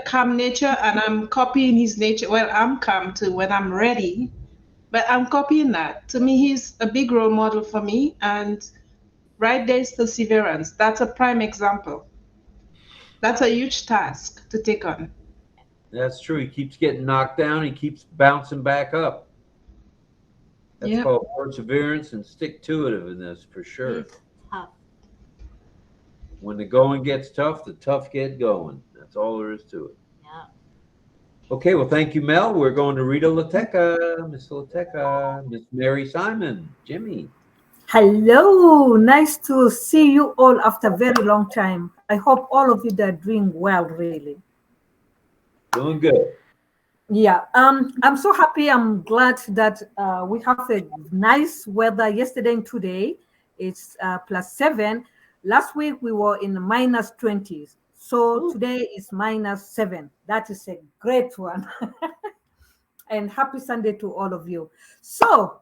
calm nature, and I'm copying his nature. Well, I'm calm too when I'm ready, but I'm copying that. To me, he's a big role model for me, and right there is perseverance. That's a prime example. That's a huge task to take on. That's true. He keeps getting knocked down. He keeps bouncing back up. That's Yep. called perseverance and stick-to-itiveness for sure. It's tough. When the going gets tough, the tough get going. That's all there is to it. Yeah. Okay, well, thank you, Mel. We're going to Rita Lateca, Miss Lateca, Miss Mary Simon, Jimmy. Hello, nice to see you all after a very long time. I hope all of you are doing well, really. Doing good. Yeah, I'm so happy. I'm glad that we have a nice weather yesterday and today. It's +7. Last week we were in the -20s. So today is -7. That is a great one. And happy Sunday to all of you. So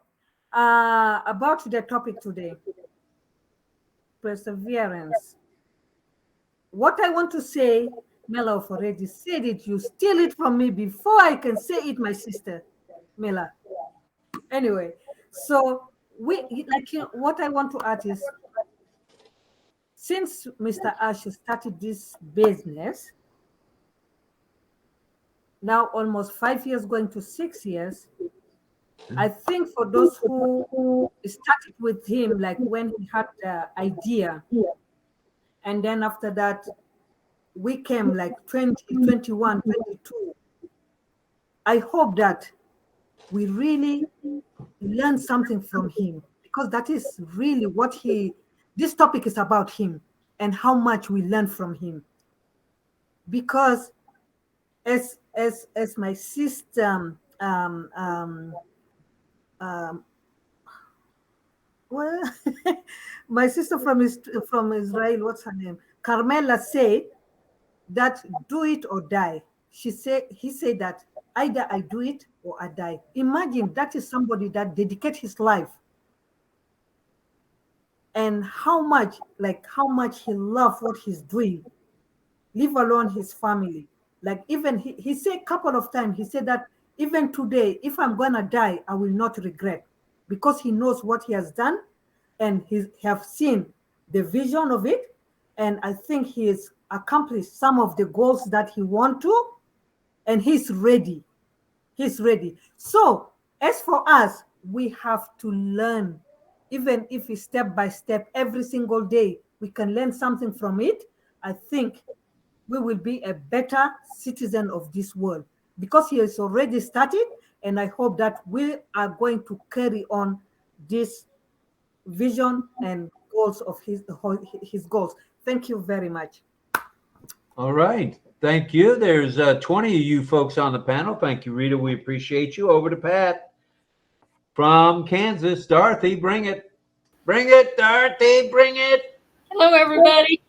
about the topic today. perseverance. What I want to say, Mela have already said it. You steal it from me before I can say it, my sister, Mela. Anyway, so what I want to add is, since Mr. Ash started this business, now almost 5 years, going to 6 years, I think for those who started with him, like when he had the idea, and then after that, we came like 20, 21, 22. I hope that we really learn something from him, because that is really what this topic is about, him and how much we learn from him. Because as my sister well, my sister from Israel, what's her name, Carmela, said that do it or die. He said that either I do it or I die. Imagine that is somebody that dedicate his life, and how much he loves what he's doing, leave alone his family. Like, even he said a couple of times, he said that even today, if I'm gonna die, I will not regret, because he knows what he has done, and he have seen the vision of it, and I think he has accomplished some of the goals that he want to, and he's ready. He's ready. So as for us, we have to learn, even if it's step by step, every single day, we can learn something from it. I think we will be a better citizen of this world, because he has already started, and I hope that we are going to carry on this vision and goals of his goals. Thank you very much. All right. Thank you. There's 20 of you folks on the panel. Thank you, Rita. We appreciate you. Over to Pat from Kansas. Dorothy, bring it. Bring it, Dorothy. Bring it. Hello, everybody.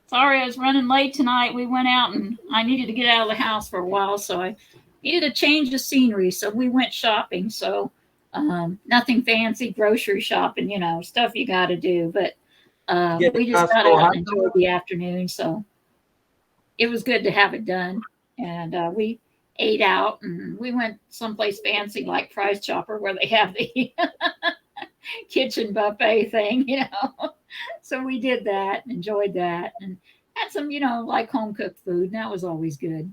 Sorry I was running late tonight. We went out and I needed to get out of the house for a while, so I needed a change of scenery. So we went shopping. So nothing fancy, grocery shopping, stuff you got to do. But we just got out and enjoyed the afternoon. So it was good to have it done. And we ate out and we went someplace fancy like Price Chopper, where they have the kitchen buffet thing, So we did that, enjoyed that, and had some, like home cooked food, and that was always good.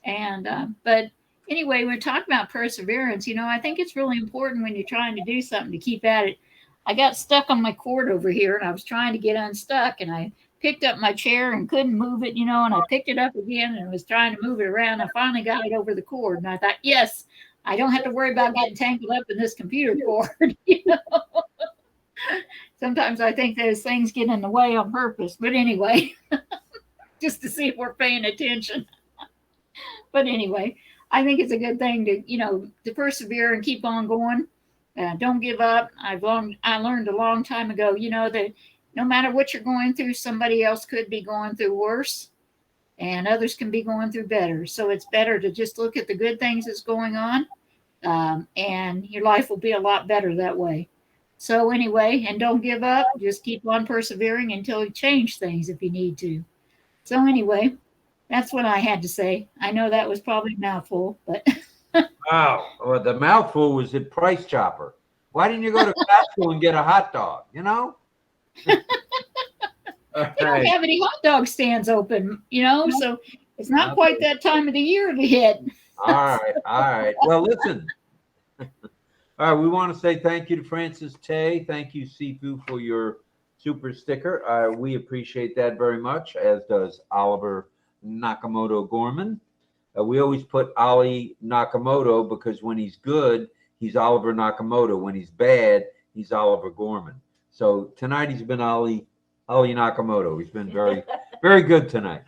And but anyway, we're talking about perseverance. I think it's really important when you're trying to do something to keep at it. I got stuck on my cord over here, and I was trying to get unstuck, and I picked up my chair and couldn't move it, and I picked it up again and was trying to move it around. I finally got it over the cord, and I thought, yes, I don't have to worry about getting tangled up in this computer cord. Sometimes I think those things get in the way on purpose, but anyway, just to see if we're paying attention. But anyway, I think it's a good thing to persevere and keep on going. Don't give up. I learned a long time ago, that no matter what you're going through, somebody else could be going through worse, and others can be going through better. So it's better to just look at the good things that's going on, and your life will be a lot better that way. So anyway, and don't give up. Just keep on persevering until you change things if you need to. So anyway, that's what I had to say. I know that was probably a mouthful, but wow. Well, the mouthful was at Price Chopper. Why didn't you go to Costco and get a hot dog? They don't have any hot dog stands open, so it's not quite that time of the year to hit. All right. Well, listen. All right, we want to say thank you to Francis Tay. Thank you, Sifu, for your super sticker. We appreciate that very much, as does Oliver Nakamoto Gorman. We always put Ali Nakamoto because when he's good, he's Oliver Nakamoto. When he's bad, he's Oliver Gorman. So tonight he's been Ali Nakamoto. He's been very, very good tonight,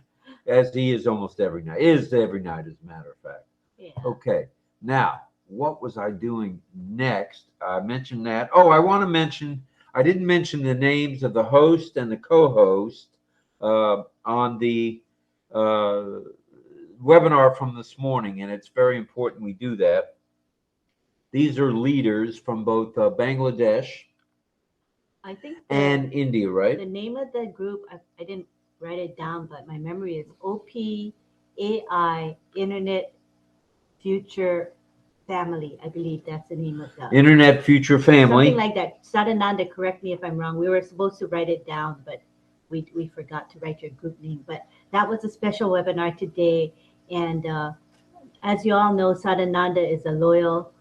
as he is almost every night. Every night, as a matter of fact. Yeah. Okay, now, what was I doing next? I mentioned that. Oh, I didn't mention the names of the host and the co-host on the webinar from this morning, and it's very important we do that. These are leaders from both Bangladesh I think and India, the right? name of the group, I didn't write it down, but my memory is OPAI, Internet Future Family. I believe that's the name of the Internet Future something Family. like that. Sadananda, correct me if I'm wrong. We were supposed to write it down, but we forgot to write your group name. But that was a special webinar today. And as you all know, Sadananda is a loyal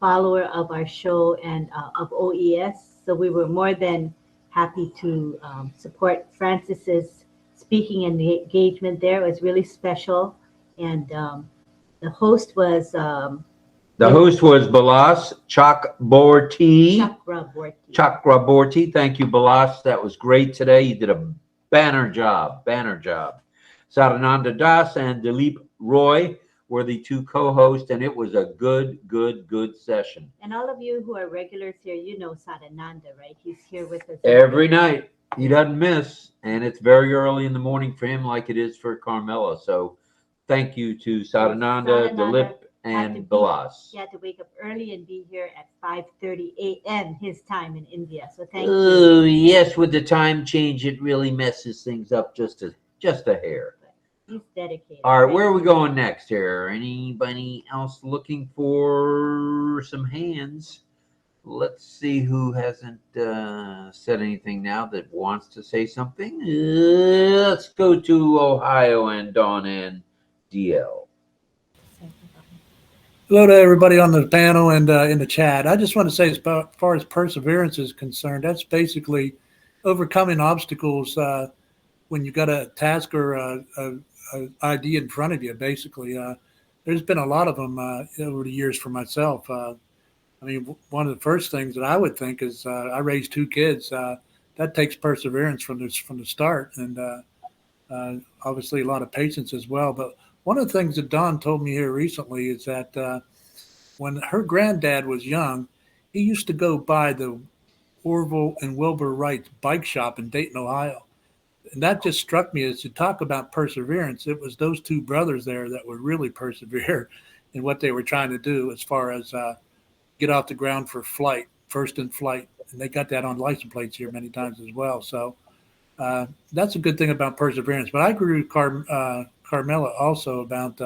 follower of our show and of OES. So we were more than happy to support Francis's speaking and the engagement there. It was really special. And the host was The host was Balas Chakraborty. Chakraborty. Chakraborty. Thank you, Balas. That was great today. You did a banner job. Banner job. Sadananda Das and Dilip Roy were the two co-hosts, and it was a good session. And all of you who are regulars here, you know Sadananda, right? He's here with us Every night. He doesn't miss, and it's very early in the morning for him like it is for Carmela. So thank you to Sadananda, Dilip, and Balas. He had to wake up early and be here at 5:30 a.m. his time in India. So thank Oh, you. yes, with the time change, it really messes things up just a hair. He's dedicated. All right, Thank where are we you. going next here? Anybody else looking for some hands? Let's see who hasn't said anything now that wants to say something. Let's go to Ohio and Dawn and DL. Hello to everybody on the panel and in the chat. I just want to say, as far as perseverance is concerned, that's basically overcoming obstacles when you got a task or a idea in front of you. Basically, there's been a lot of them over the years for myself. I mean, one of the first things that I would think is I raised two kids. That takes perseverance from the start, and obviously a lot of patience as well. But one of the things that Dawn told me here recently is that when her granddad was young, he used to go by the Orville and Wilbur Wright's bike shop in Dayton, Ohio. And that just struck me as you talk about perseverance. It was those two brothers there that would really persevere in what they were trying to do as far as get off the ground for flight, first in flight. And they got that on license plates here many times as well. So that's a good thing about perseverance. But I agree with Carmela also about,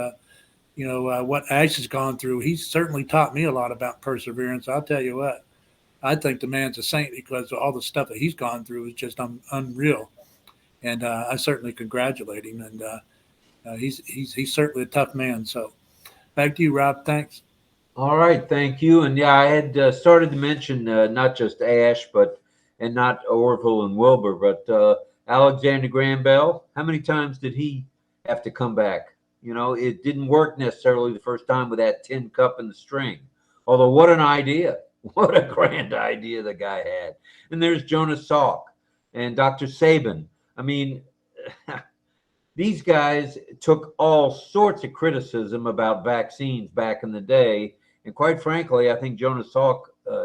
what Ash has gone through. He's certainly taught me a lot about perseverance. I'll tell you what, I think the man's a saint because all the stuff that he's gone through is just unreal. And I certainly congratulate him. And he's certainly a tough man. So back to you, Rob. Thanks. All right, thank you. And yeah, I had started to mention not just Ash, and not Orville and Wilbur, but Alexander Graham Bell. How many times did he have to come back? You know, it didn't work necessarily the first time with that tin cup and the string. Although, what an idea. What a grand idea the guy had. And there's Jonas Salk and Dr. Sabin. I mean, these guys took all sorts of criticism about vaccines back in the day. And quite frankly, I think Jonas Salk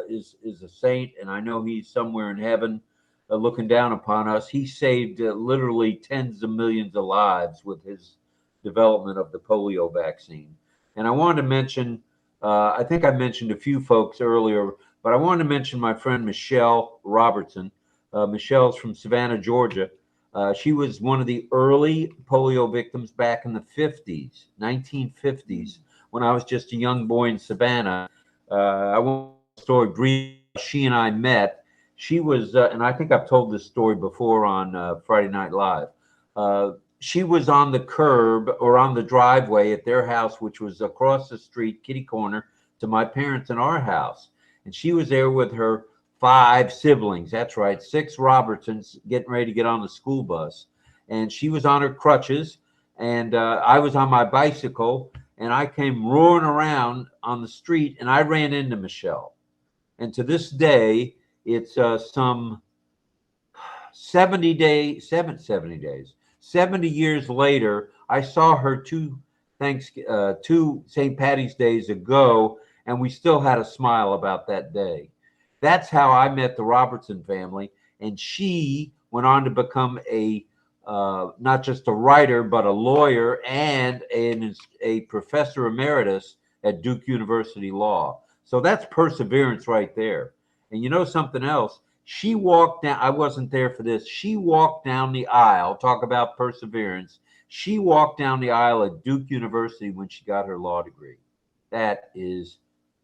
is a saint, and I know he's somewhere in heaven looking down upon us. He saved literally tens of millions of lives with his development of the polio vaccine. And I wanted to mention, I think I mentioned a few folks earlier, but I wanted to mention my friend Michelle Robertson. Michelle's from Savannah, Georgia. She was one of the early polio victims back in the 50s, 1950s, when I was just a young boy in Savannah. I want to story brief. She and I met. She was, and I think I've told this story before on Friday Night Live. She was on the curb or on the driveway at their house, which was across the street, kitty corner, to my parents and our house. And she was there with her 5 siblings. That's right, 6 Robertsons getting ready to get on the school bus. And she was on her crutches, and I was on my bicycle, and I came roaring around on the street, and I ran into Michelle. And to this day, it's some 70 years later, I saw her 2 St. Patty's days ago, and we still had a smile about that day. That's how I met the Robertson family, and she went on to become a not just a writer, but a lawyer and a professor emeritus at Duke University Law. So that's perseverance right there. And you know something else? She walked down, I wasn't there for this. She walked down the aisle, talk about perseverance. She walked down the aisle at Duke University when she got her law degree. That is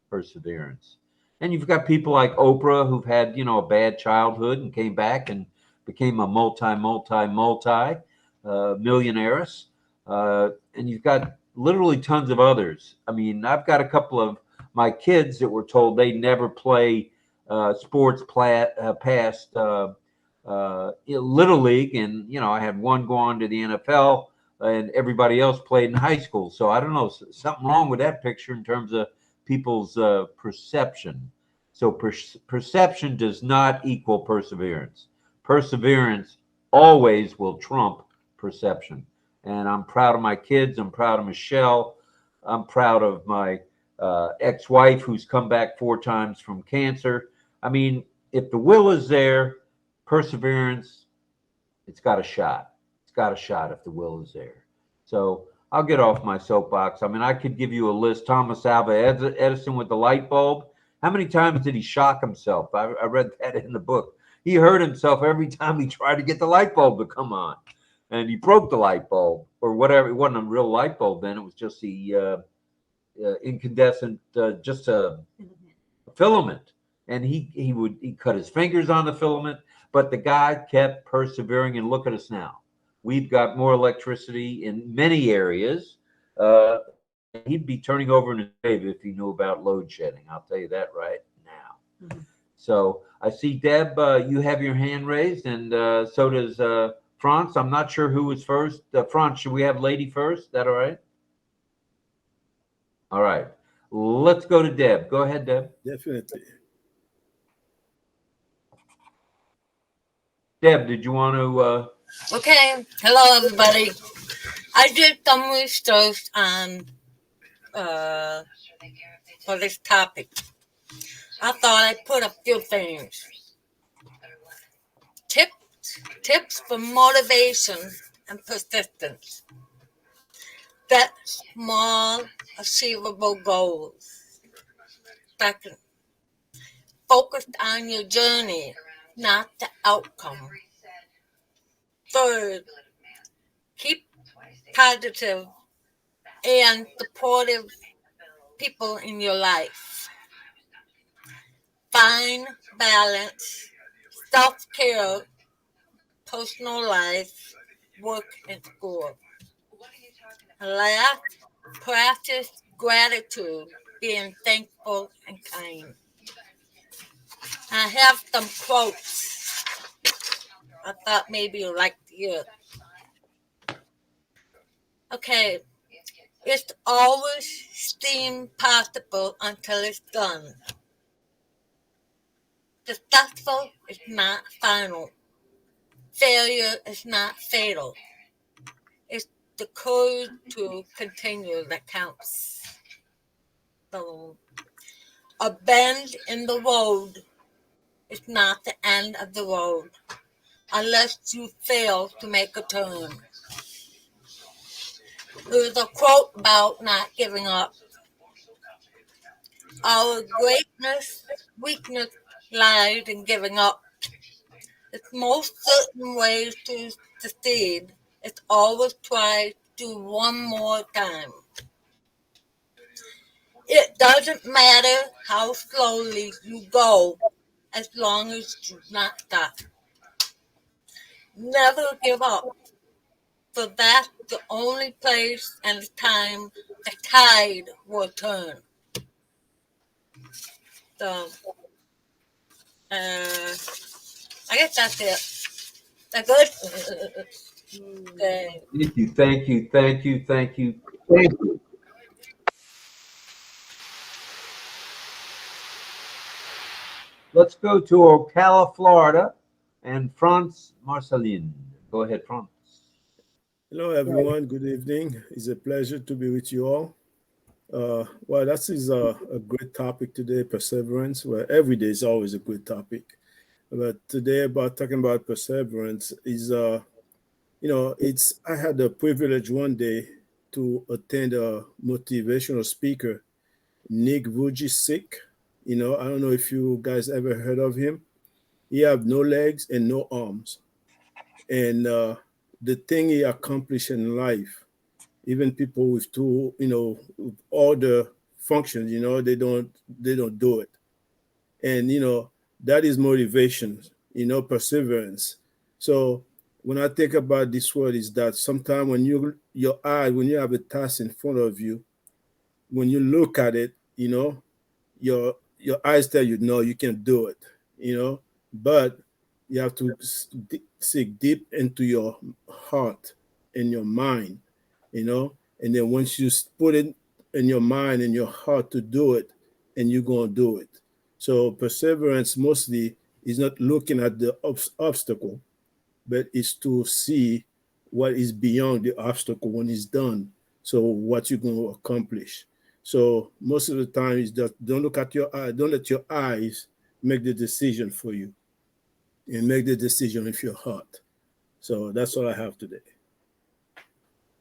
perseverance. And you've got people like Oprah who've had, a bad childhood and came back and became a multi millionaires. And you've got literally tons of others. I mean, I've got a couple of my kids that were told they never play sports past Little League. And, I had one go on to the NFL and everybody else played in high school. So I don't know, something wrong with that picture in terms of people's perception. So perception does not equal perseverance. Perseverance always will trump perception. And I'm proud of my kids. I'm proud of Michelle. I'm proud of my ex-wife who's come back 4 times from cancer. I mean, if the will is there, perseverance, it's got a shot. It's got a shot if the will is there. So I'll get off my soapbox. I mean, I could give you a list. Thomas Alva Edison with the light bulb. How many times did he shock himself? I read that in the book. He hurt himself every time he tried to get the light bulb to come on. And he broke the light bulb or whatever. It wasn't a real light bulb then. It was just the incandescent, just a filament. And he cut his fingers on the filament. But the guy kept persevering. And look at us now. We've got more electricity in many areas. He'd be turning over in his grave if he knew about load shedding. I'll tell you that right now. Mm-hmm. So I see, Deb, you have your hand raised, and so does France. I'm not sure who was first. France, should we have lady first? Is that all right? All right. Let's go to Deb. Go ahead, Deb. Definitely. Deb, did you want to... Okay. Hello, everybody. I did some research on for this topic. I thought I'd put a few things. Tips for motivation and persistence. Set small, achievable goals. Second, focus on your journey, not the outcome. Third, keep positive and supportive people in your life. Find balance, self-care, personal life, work, and school. Last, practice gratitude, being thankful and kind. I have some quotes I thought maybe you'd like to hear. Okay. It's always seems possible until it's done. Successful is not final. Failure is not fatal. It's the courage to continue that counts. So, a bend in the road is not the end of the road unless you fail to make a turn. There's a quote about not giving up. Our weakness lies in giving up. Its most certain way to succeed is always try to do one more time. It doesn't matter how slowly you go as long as you do not stop. Never give up. For that's the only place and time the tide will turn. So, I guess that's it. That's good. Okay. Thank you. Let's go to Ocala, Florida, and France Marceline. Go ahead, France. Hello, everyone. Good evening. It's a pleasure to be with you all. Well, that is a great topic today, perseverance. Well, every day is always a good topic. But today, about talking about perseverance is, I had the privilege one day to attend a motivational speaker, Nick Vujicic. I don't know if you guys ever heard of him. He have no legs and no arms. And the thing he accomplished in life, even people with two, with all the functions, they don't do it. And that is motivation, perseverance. So when I think about this word, is that sometimes when when you have a task in front of you, when you look at it, your eyes tell you no, you can't do it, but you have to seek deep into your heart and your mind, and then once you put it in your mind and your heart to do it, and you're going to do it. So perseverance mostly is not looking at the obstacle, but is to see what is beyond the obstacle when it's done. So what you're going to accomplish. So most of the time is that don't look at your eye, don't let your eyes make the decision for you, and make the decision with your heart. So that's all I have today.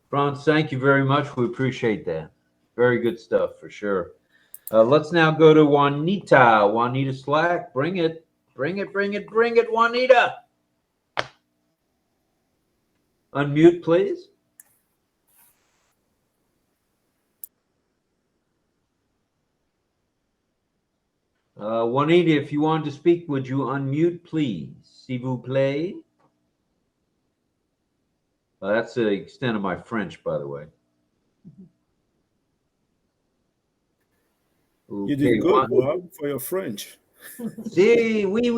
Franz, thank you very much. We appreciate that. Very good stuff for sure. Let's now go to Juanita. Juanita Slack, bring it, Juanita. Unmute, please. Juanita, if you wanted to speak, would you unmute, please? S'il vous plaît. That's the extent of my French, by the way. Okay, you did good, Rob, for your French. Si, oui.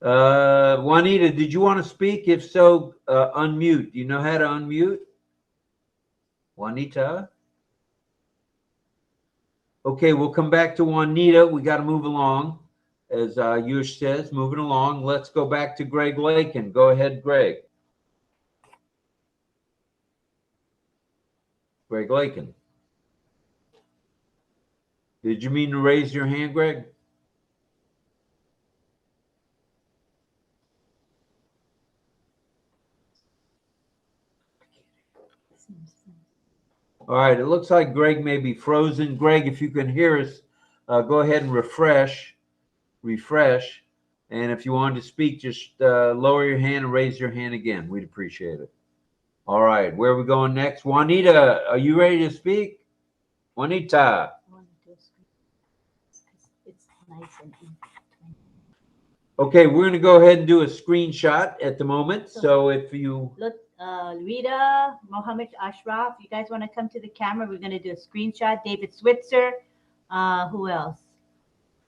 Juanita, did you want to speak? If so, unmute. Do you know how to unmute? Juanita? Okay, we'll come back to Juanita. We got to move along. As Yush says, moving along. Let's go back to Greg Lakin. Go ahead, Greg. Greg Lakin. Did you mean to raise your hand, Greg? All right, it looks like Greg may be frozen. Greg, if you can hear us, go ahead and refresh. And if you wanted to speak, just lower your hand and raise your hand again. We'd appreciate it. All right, where are we going next? Juanita, are you ready to speak? Juanita. Okay, we're going to go ahead and do a screenshot at the moment. So if you... Look, Rita, Mohammed Ashraf, you guys want to come to the camera? We're going to do a screenshot. David Switzer. Who else?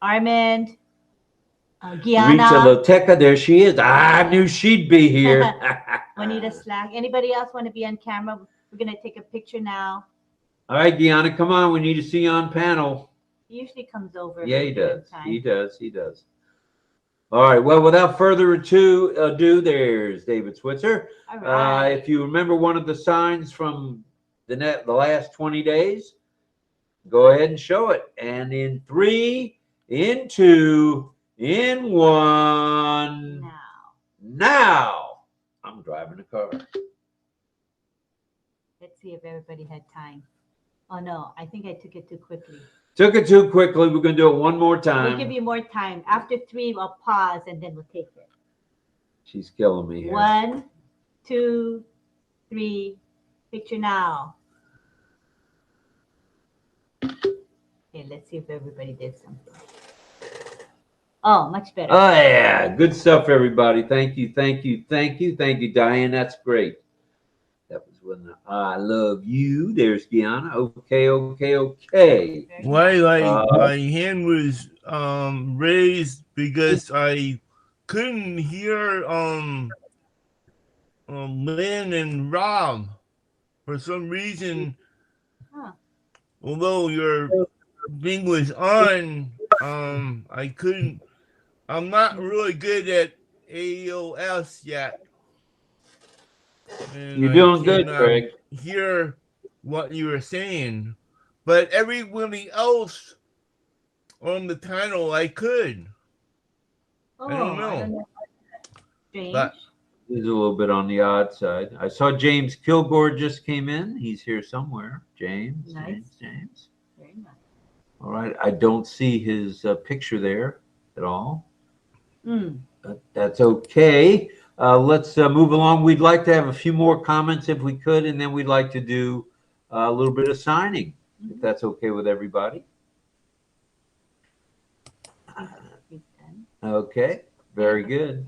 Armand. Gianna. Rita Loteca, there she is. I knew she'd be here. Juanita Slack. Anybody else want to be on camera? We're going to take a picture now. All right, Gianna, come on. We need to see you on panel. He usually comes over. Yeah, he does. He does. All right. Well, without further ado, there's David Switzer. All right. If you remember one of the signs from the last 20 days, go ahead and show it. And in 3, in 2, in 1. Now. I'm driving a car. Let's see if everybody had time. Oh, no. I think I took it too quickly. Took it too quickly. We're going to do it one more time. We'll give you more time. After 3, I'll pause and then we'll take it. She's killing me here. 1, 2, 3. Picture now. Okay, let's see if everybody did something. Oh, much better. Oh, yeah. Good stuff, everybody. Thank you, Diane. That's great. That was when I love you. There's Gianna. Okay. Why, my hand was raised because I couldn't hear Lynn and Rob for some reason. Although your thing was on, I couldn't. I'm not really good at AOS yet. And you're doing good, Greg. Hear what you were saying, but everybody else on the panel I could. I don't know. But he's a little bit on the odd side. I saw James Kilgore just came in. He's here somewhere. James. Nice. James. Very nice. All right. I don't see his picture there at all. That's okay. Let's move along. We'd like to have a few more comments if we could, and then we'd like to do a little bit of signing, if that's okay with everybody. Okay, very good.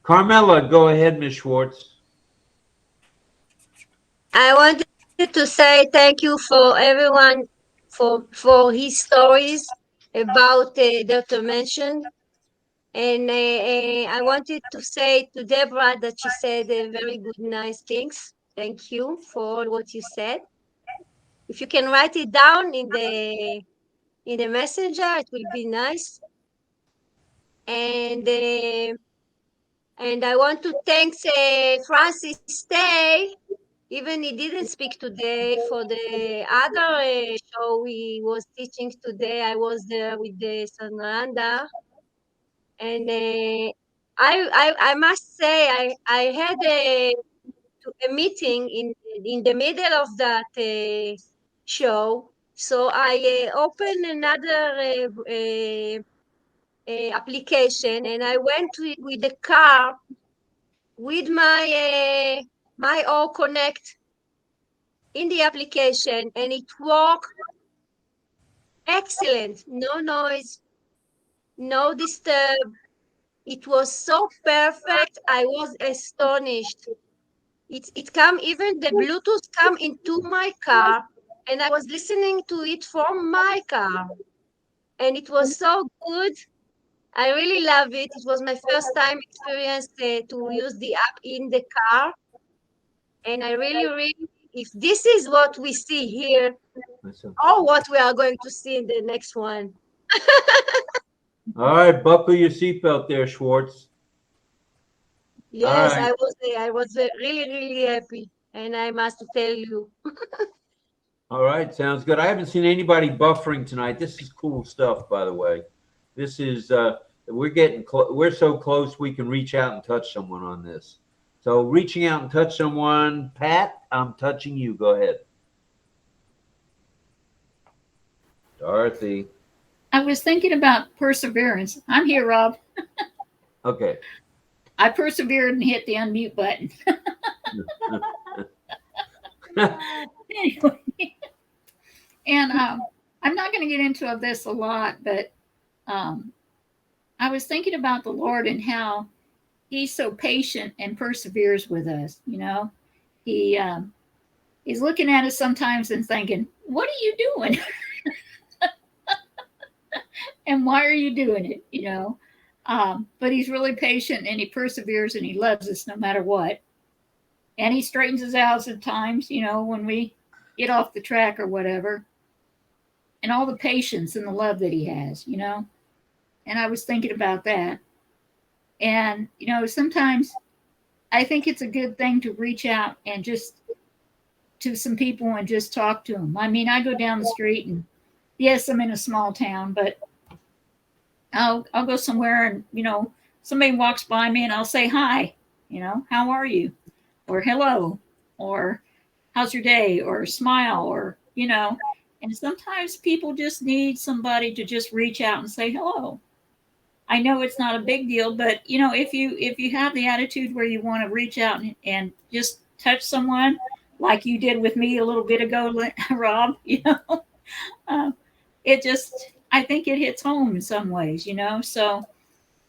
Carmela, go ahead, Ms. Schwartz. I wanted to say thank you for everyone for his stories about the automation. And I wanted to say to Deborah that she said very good, nice things. Thank you for all what you said. If you can write it down in the messenger, it will be nice. And I want to thank Francis Stay, even he didn't speak today, for the other show he was teaching today. I was there with the Sananda. And I must say I had a meeting in the middle of that show, so I opened another application, and I went with the car with my OConnect in the application, and it worked excellent. No noise, no disturb. It was so perfect. I was astonished. It come, even the Bluetooth come into my car, and I was listening to it from my car, and it was so good. I really love it. It was my first time experience to use the app in the car, and I really, if this is what we see here, or what we are going to see in the next one. All right, buckle your seatbelt there, Schwartz. Yes, right. I was really happy, and I must tell you. All right, sounds good. I haven't seen anybody buffering tonight. This is cool stuff, by the way. This is we're so close we can reach out and touch someone on this. So reaching out and touch someone, Pat, I'm touching you. Go ahead. Dorothy. I was thinking about perseverance. I'm here, Rob. Okay. I persevered and hit the unmute button. Anyway, and I'm not going to get into this a lot, but I was thinking about the Lord and how He's so patient and perseveres with us. You know, He's looking at us sometimes and thinking, "What are you doing?" And why are you doing it? You know, but He's really patient and He perseveres and He loves us no matter what. And He straightens us out at times, you know, when we get off the track or whatever. And all the patience and the love that He has, you know. And I was thinking about that. And, you know, sometimes I think it's a good thing to reach out and just to some people and just talk to them. I mean, I go down the street and yes, I'm in a small town, but I'll go somewhere and, you know, somebody walks by me and I'll say, hi, you know, how are you? Or hello, or how's your day? Or smile, or, you know, and sometimes people just need somebody to just reach out and say hello. I know it's not a big deal, but you know, if you have the attitude where you want to reach out and just touch someone like you did with me a little bit ago, Rob, you know, I think it hits home in some ways, you know. So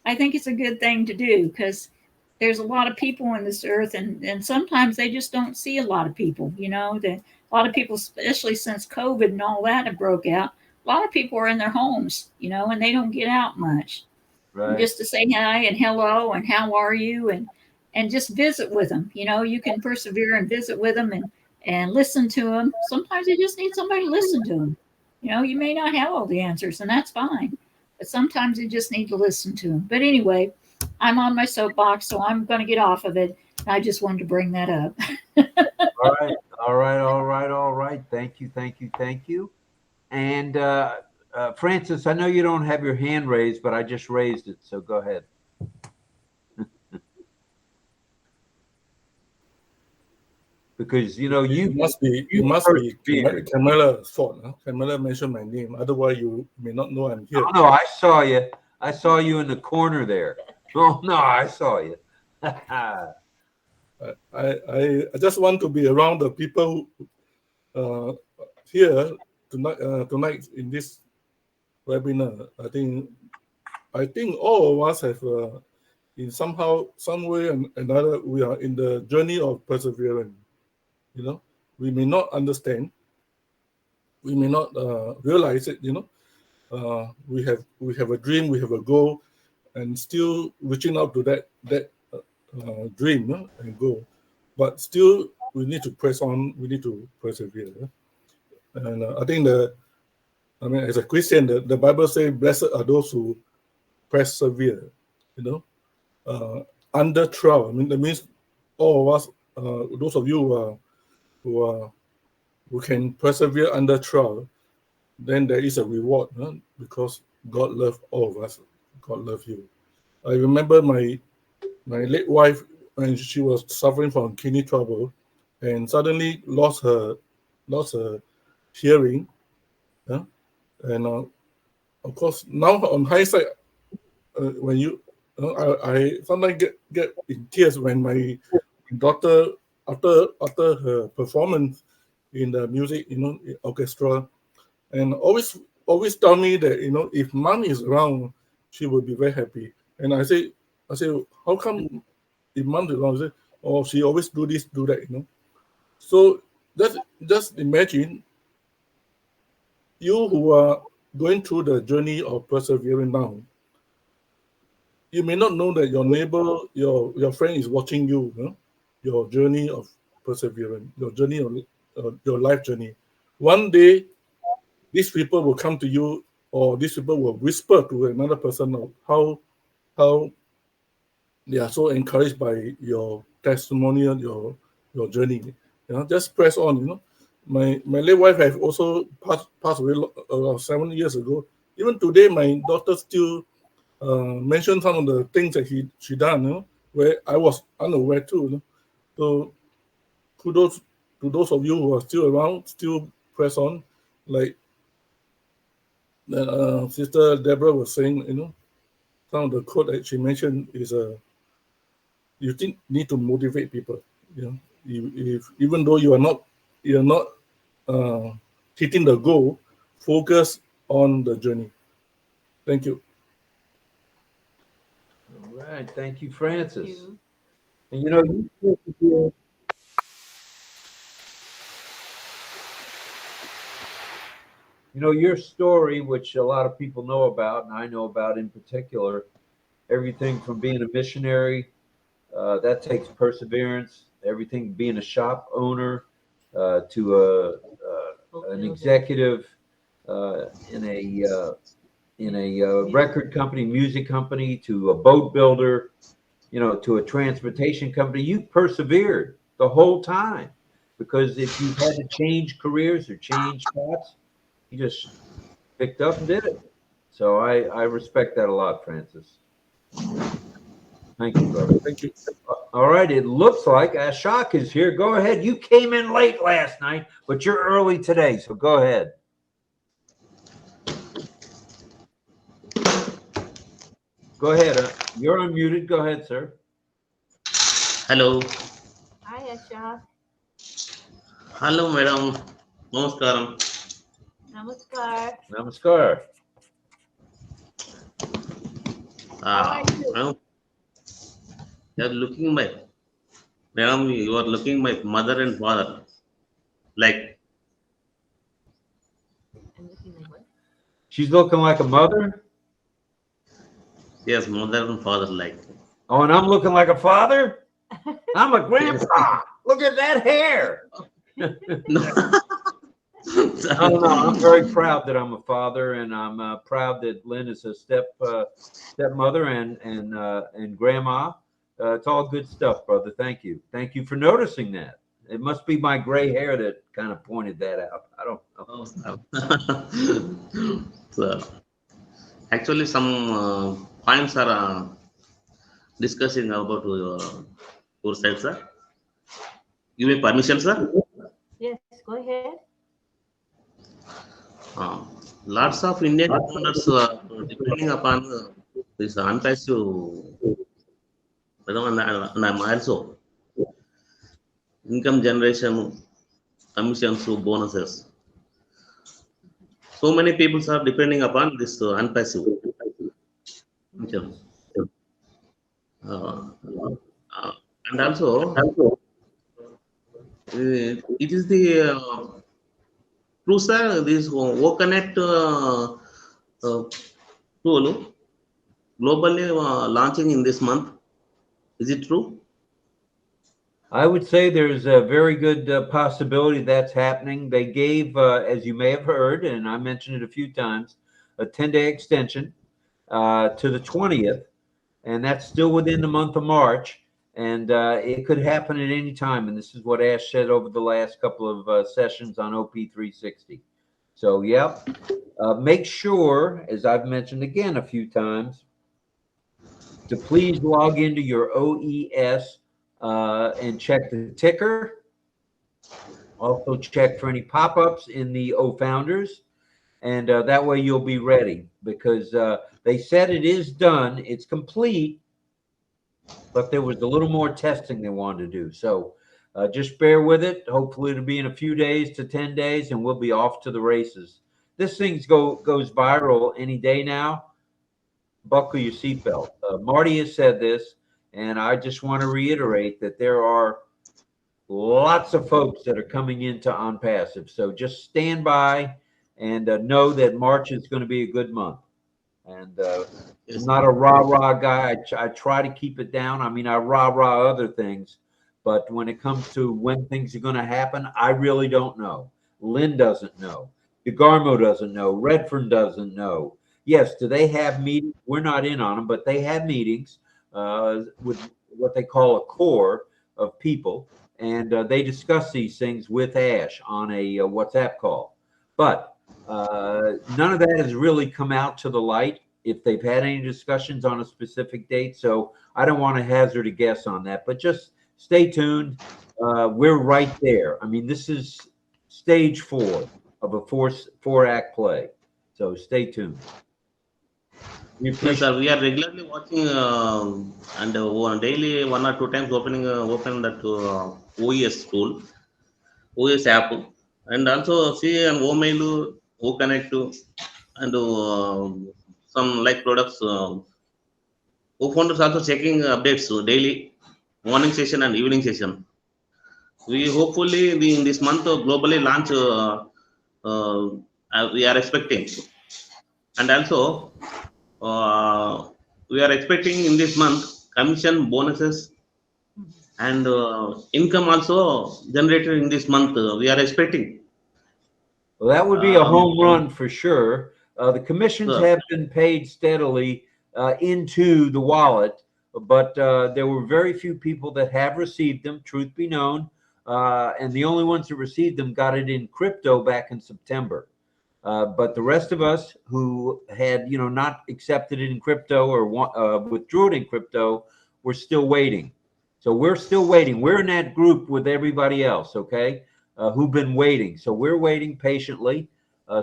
I think it's a good thing to do because there's a lot of people on this earth, and sometimes they just don't see a lot of people, you know. A lot of people, especially since COVID and all that have broke out, a lot of people are in their homes, you know, and they don't get out much. Right. And just to say hi and hello and how are you and just visit with them. You know, you can persevere and visit with them and listen to them. Sometimes you just need somebody to listen to them. You know, you may not have all the answers, and that's fine. But sometimes you just need to listen to them. But anyway, I'm on my soapbox, so I'm going to get off of it. I just wanted to bring that up. All right. Thank you. And Francis, I know you don't have your hand raised, but I just raised it, so go ahead. because you know It must be Camilla fault. Huh? Camilla mentioned my name. Otherwise, you may not know I'm here. Oh, no, I saw you. I saw you in the corner there. Oh no, I saw you. I just want to be around the people here tonight in this webinar. I think all of us have in somehow, some way and another, we are in the journey of perseverance. You know, we may not understand, we may not realize it. You know, we have a dream, we have a goal, and still reaching out to that dream and goal. But still, we need to press on. We need to persevere. And I think as a Christian, the Bible says, "Blessed are those who persevere." You know, under trial. I mean, that means all of us, those of you who can persevere under trial, then there is a reward, because God loves all of us. God loves you. I remember my late wife, when she was suffering from kidney trouble, and suddenly lost her hearing, and of course now on hindsight, when I sometimes get in tears when my daughter, after her performance in the music, orchestra, and always tell me that, if mom is around, she will be very happy. And I say, how come if mom is around? She say, oh, she always do this, do that, So just imagine you who are going through the journey of persevering now. You may not know that your neighbor, your friend is watching you, your journey of perseverance, your journey of your life journey. One day, these people will come to you, or these people will whisper to another person of how they are so encouraged by your testimonial, your journey. Just press on. My late wife has also passed away 7 years ago. Even today, my daughter still mentioned some of the things that she done, where I was unaware too. So kudos to those of you who are still around, still press on. Like Sister Deborah was saying, some of the quote that she mentioned is you need to motivate people. If even though you're not hitting the goal, focus on the journey. Thank you. All right, thank you, Francis. Thank you. And your story, which a lot of people know about, and I know about in particular, everything from being a missionary, that takes perseverance. Everything being a shop owner, to an executive in a record company, music company, to a boat builder, to a transportation company. You persevered the whole time, because if you had to change careers or change paths, you just picked up and did it. So I respect that a lot, Francis. Thank you, brother. Thank you. All right, it looks like Ashok is here. Go ahead. You came in late last night, but you're early today, so go ahead. Go ahead. You're unmuted. Go ahead, sir. Hello. Hi, Ashok. Hello, madam. Namaskaram. Namaskar. Namaskar. Madam, you are looking my mother and father. Like. She's looking like a mother? Yes, mother and father like. Oh, and I'm looking like a father? I'm a grandpa. Look at that hair. No, I'm very proud that I'm a father, and I'm proud that Lynn is a stepmother and grandma. It's all good stuff, brother. Thank you. Thank you for noticing that. It must be my gray hair that kind of pointed that out. I don't know. So, actually, some points are discussing about your side, sir. give me permission, sir. Yes, go ahead. Lots of Indian founders depending upon this unpassive, and I'm also income generation, commissions, bonuses. So many people are depending upon this unpassive income. Uh, and also, it is the true, sir. This OConnect tool globally launching in this month. Is it true? I would say there's a very good possibility that's happening. They gave, as you may have heard, and I mentioned it a few times, a 10-day extension to the 20th, and that's still within the month of March. And it could happen at any time. And this is what Ash said over the last couple of sessions on OP360. So, yep. Make sure, as I've mentioned again a few times, to please log into your OES and check the ticker. Also check for any pop-ups in the O-Founders. And that way you'll be ready, because they said it is done. It's complete, but there was a little more testing they wanted to do. So just bear with it. Hopefully it'll be in a few days to 10 days, and we'll be off to the races. This thing goes viral any day now. Buckle your seatbelt. Marty has said this, and I just want to reiterate that there are lots of folks that are coming into ONPASSIVE. So just stand by and know that March is going to be a good month. And I'm not a rah-rah guy. I try to keep it down. I mean, I rah-rah other things. But when it comes to when things are going to happen, I really don't know. Lynn doesn't know. DeGarmo doesn't know. Redfern doesn't know. Yes, do they have meetings? We're not in on them, but they have meetings with what they call a core of people. And they discuss these things with Ash on a WhatsApp call. But none of that has really come out to the light if they've had any discussions on a specific date. So I don't want to hazard a guess on that, but just stay tuned. We're right there. I mean, this is stage 4 of a four-act play. So stay tuned. Yes, sir. We are regularly watching and daily 1 or 2 times open that OES tool, OES app, and also see an OMail, OConnect, and some like products. O-Founders also checking updates daily, morning session and evening session. We hopefully in this month globally launch. We are expecting, and also. We are expecting in this month commission, bonuses, and income also generated in this month. We are expecting. Well, that would be a home run for sure. The commissions have been paid steadily into the wallet, but there were very few people that have received them, truth be known. And the only ones that received them got it in crypto back in September. But the rest of us who had, not accepted it in crypto or withdrew it in crypto, we're still waiting. So we're still waiting. We're in that group with everybody else, okay, who've been waiting. So we're waiting patiently.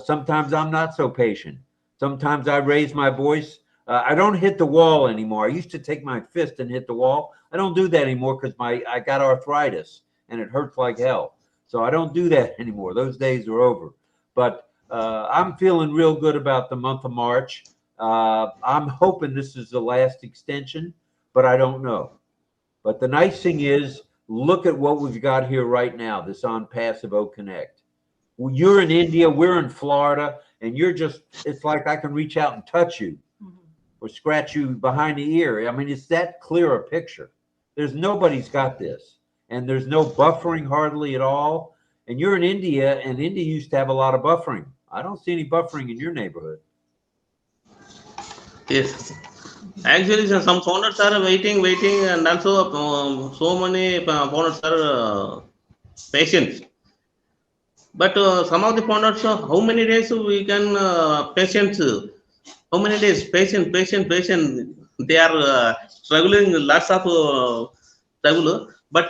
Sometimes I'm not so patient. Sometimes I raise my voice. I don't hit the wall anymore. I used to take my fist and hit the wall. I don't do that anymore because I got arthritis and it hurts like hell. So I don't do that anymore. Those days are over. But I'm feeling real good about the month of March. I'm hoping this is the last extension, but I don't know. But the nice thing is, look at what we've got here right now, this ONPASSIVE OConnect. Well, you're in India, we're in Florida, and it's like I can reach out and touch you or scratch you behind the ear. I mean, it's that clear a picture. Nobody's got this. And there's no buffering hardly at all. And you're in India, and India used to have a lot of buffering. I don't see any buffering in your neighborhood. Yes. Actually, some founders are waiting, and also so many founders are patient. But some of the founders, how many days we can patience? How many days? Patient. They are struggling lots of struggle. But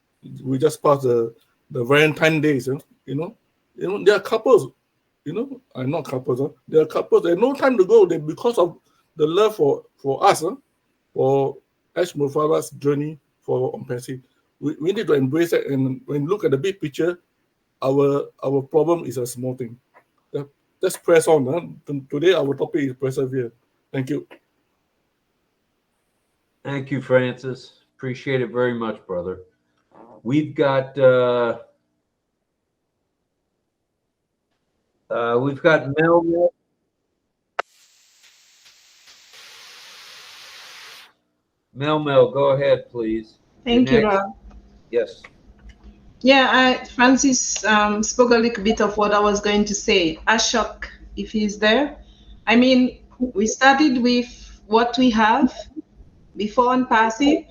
We just passed the Valentine days, there are couples, are not couples, there are couples, they have no time to go. They, because of the love for us, for Ash Mufara's journey for ONPASSIVE, we need to embrace it. And when you look at the big picture, our problem is a small thing. Let's press on. Today our topic is persevere. Thank you. Thank you, Francis. Appreciate it very much, brother. We've got Mel. Mel, go ahead, please. Thank you, Rob. Yes. Yeah, Francis spoke a little bit of what I was going to say. Ashok, if he's there. I mean, we started with what we have before ONPASSIVE.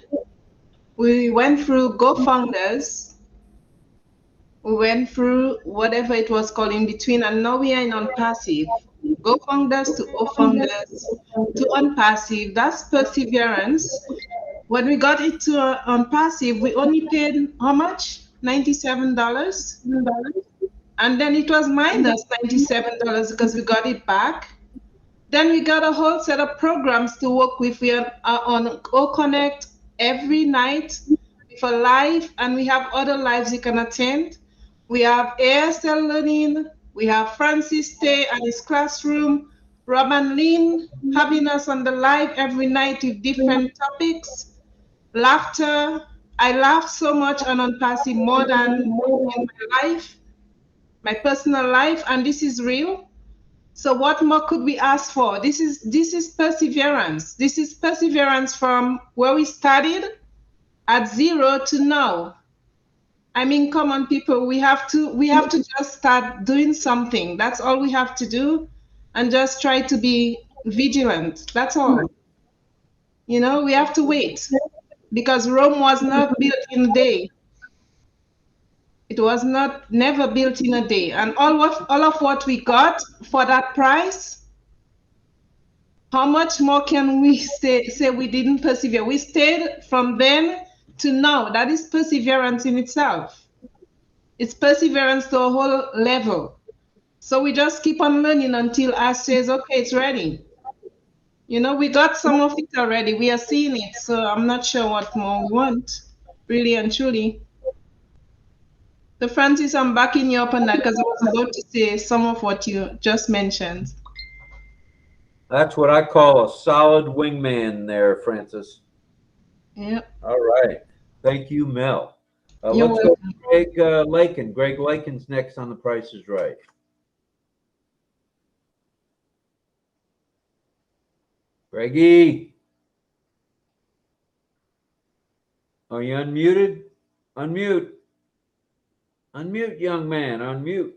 We went through GoFounders. We went through whatever it was called in between, and now we are in ONPASSIVE. GoFounders to OFounders to ONPASSIVE. That's perseverance. When we got it to ONPASSIVE, we only paid how much? $97. And then it was minus $97 because we got it back. Then we got a whole set of programs to work with. We are on OConnect every night for live, and we have other lives you can attend. We have ASL Learning. We have Francis Tay and his classroom. RobLynn having us on the live every night with different topics. Laughter. I laugh so much on ONPASSIVE more than in my life, my personal life, and this is real. So what more could we ask for? This is perseverance. This is perseverance from where we started at 0 to now. I mean, come on, people, we have to just start doing something. That's all we have to do, and just try to be vigilant. That's all. We have to wait, because Rome was not built in a day. It was never built in a day. And all of what we got for that price, how much more can we say we didn't persevere? We stayed from then to now. That is perseverance in itself. It's perseverance to a whole level. So we just keep on learning until Ash says, okay, it's ready. We got some of it already. We are seeing it. So I'm not sure what more we want, really and truly. So Francis, I'm backing you up on that because I was about to say some of what you just mentioned. That's what I call a solid wingman there, Francis. Yeah. All right. Thank you, Mel. Let's welcome. go to Greg Lakin. Greg Lakin's next on The Price is Right. Greggy. Are you unmuted? Unmute. Unmute, young man. Unmute.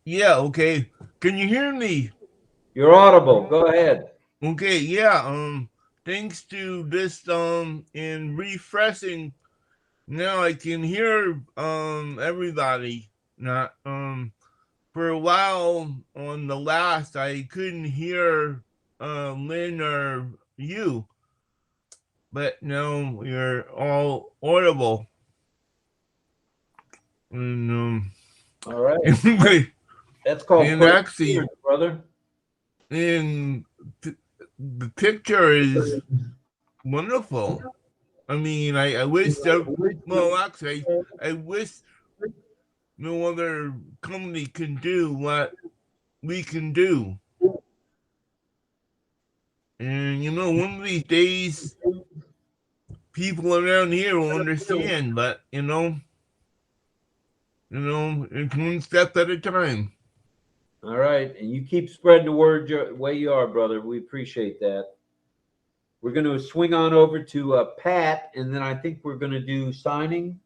Yeah, okay. Can you hear me? You're audible. Go ahead. Okay, yeah. Thanks to this in refreshing, now I can hear everybody. Not for a while on the last I couldn't hear Lynn or you. But now you're all audible. And all right. That's called actually, brother. And the picture is wonderful. I mean, I wish actually, I wish no other company can do what we can do. And one of these days, people around here will understand. But it's one step at a time. All right, and you keep spreading the word your way you are, brother. We appreciate that. We're going to swing on over to Pat, and then I think we're going to do signing,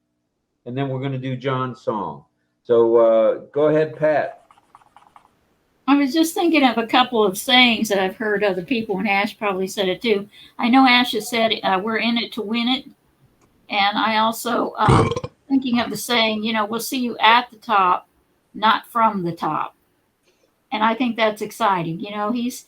and then we're going to do John's song. So go ahead, Pat. I was just thinking of a couple of sayings that I've heard other people, and Ash probably said it too. I know Ash has said, we're in it to win it. And I also thinking of the saying, we'll see you at the top, not from the top. And I think that's exciting. He's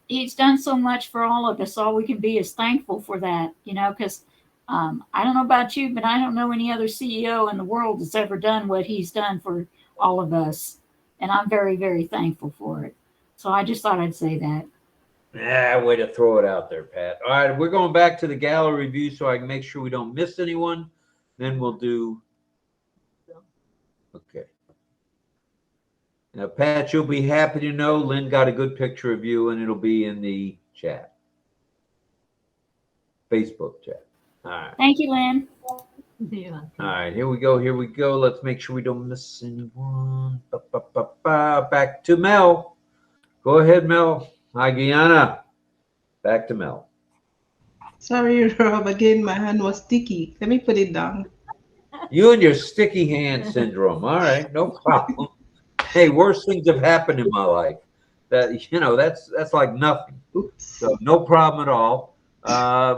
he's done so much for all of us. All we can be is thankful for that, because I don't know about you, but I don't know any other CEO in the world that's ever done what he's done for all of us. And I'm very, very thankful for it. So I just thought I'd say that. Yeah, way to throw it out there, Pat. All right, we're going back to the gallery review so I can make sure we don't miss anyone. Then we'll do. Okay. Now, Pat, you'll be happy to know Lynn got a good picture of you, and it'll be in the chat. Facebook chat. All right. Thank you, Lynn. Yeah. All right, here we go. Here we go. Let's make sure we don't miss anyone. Back to Mel. Go ahead, Mel. Hi, Guyana. Back to Mel. Sorry, Rob. Again, my hand was sticky. Let me put it down. You and your sticky hand syndrome. All right, no problem. Hey, worse things have happened in my life. That's like nothing. Oops. So no problem at all.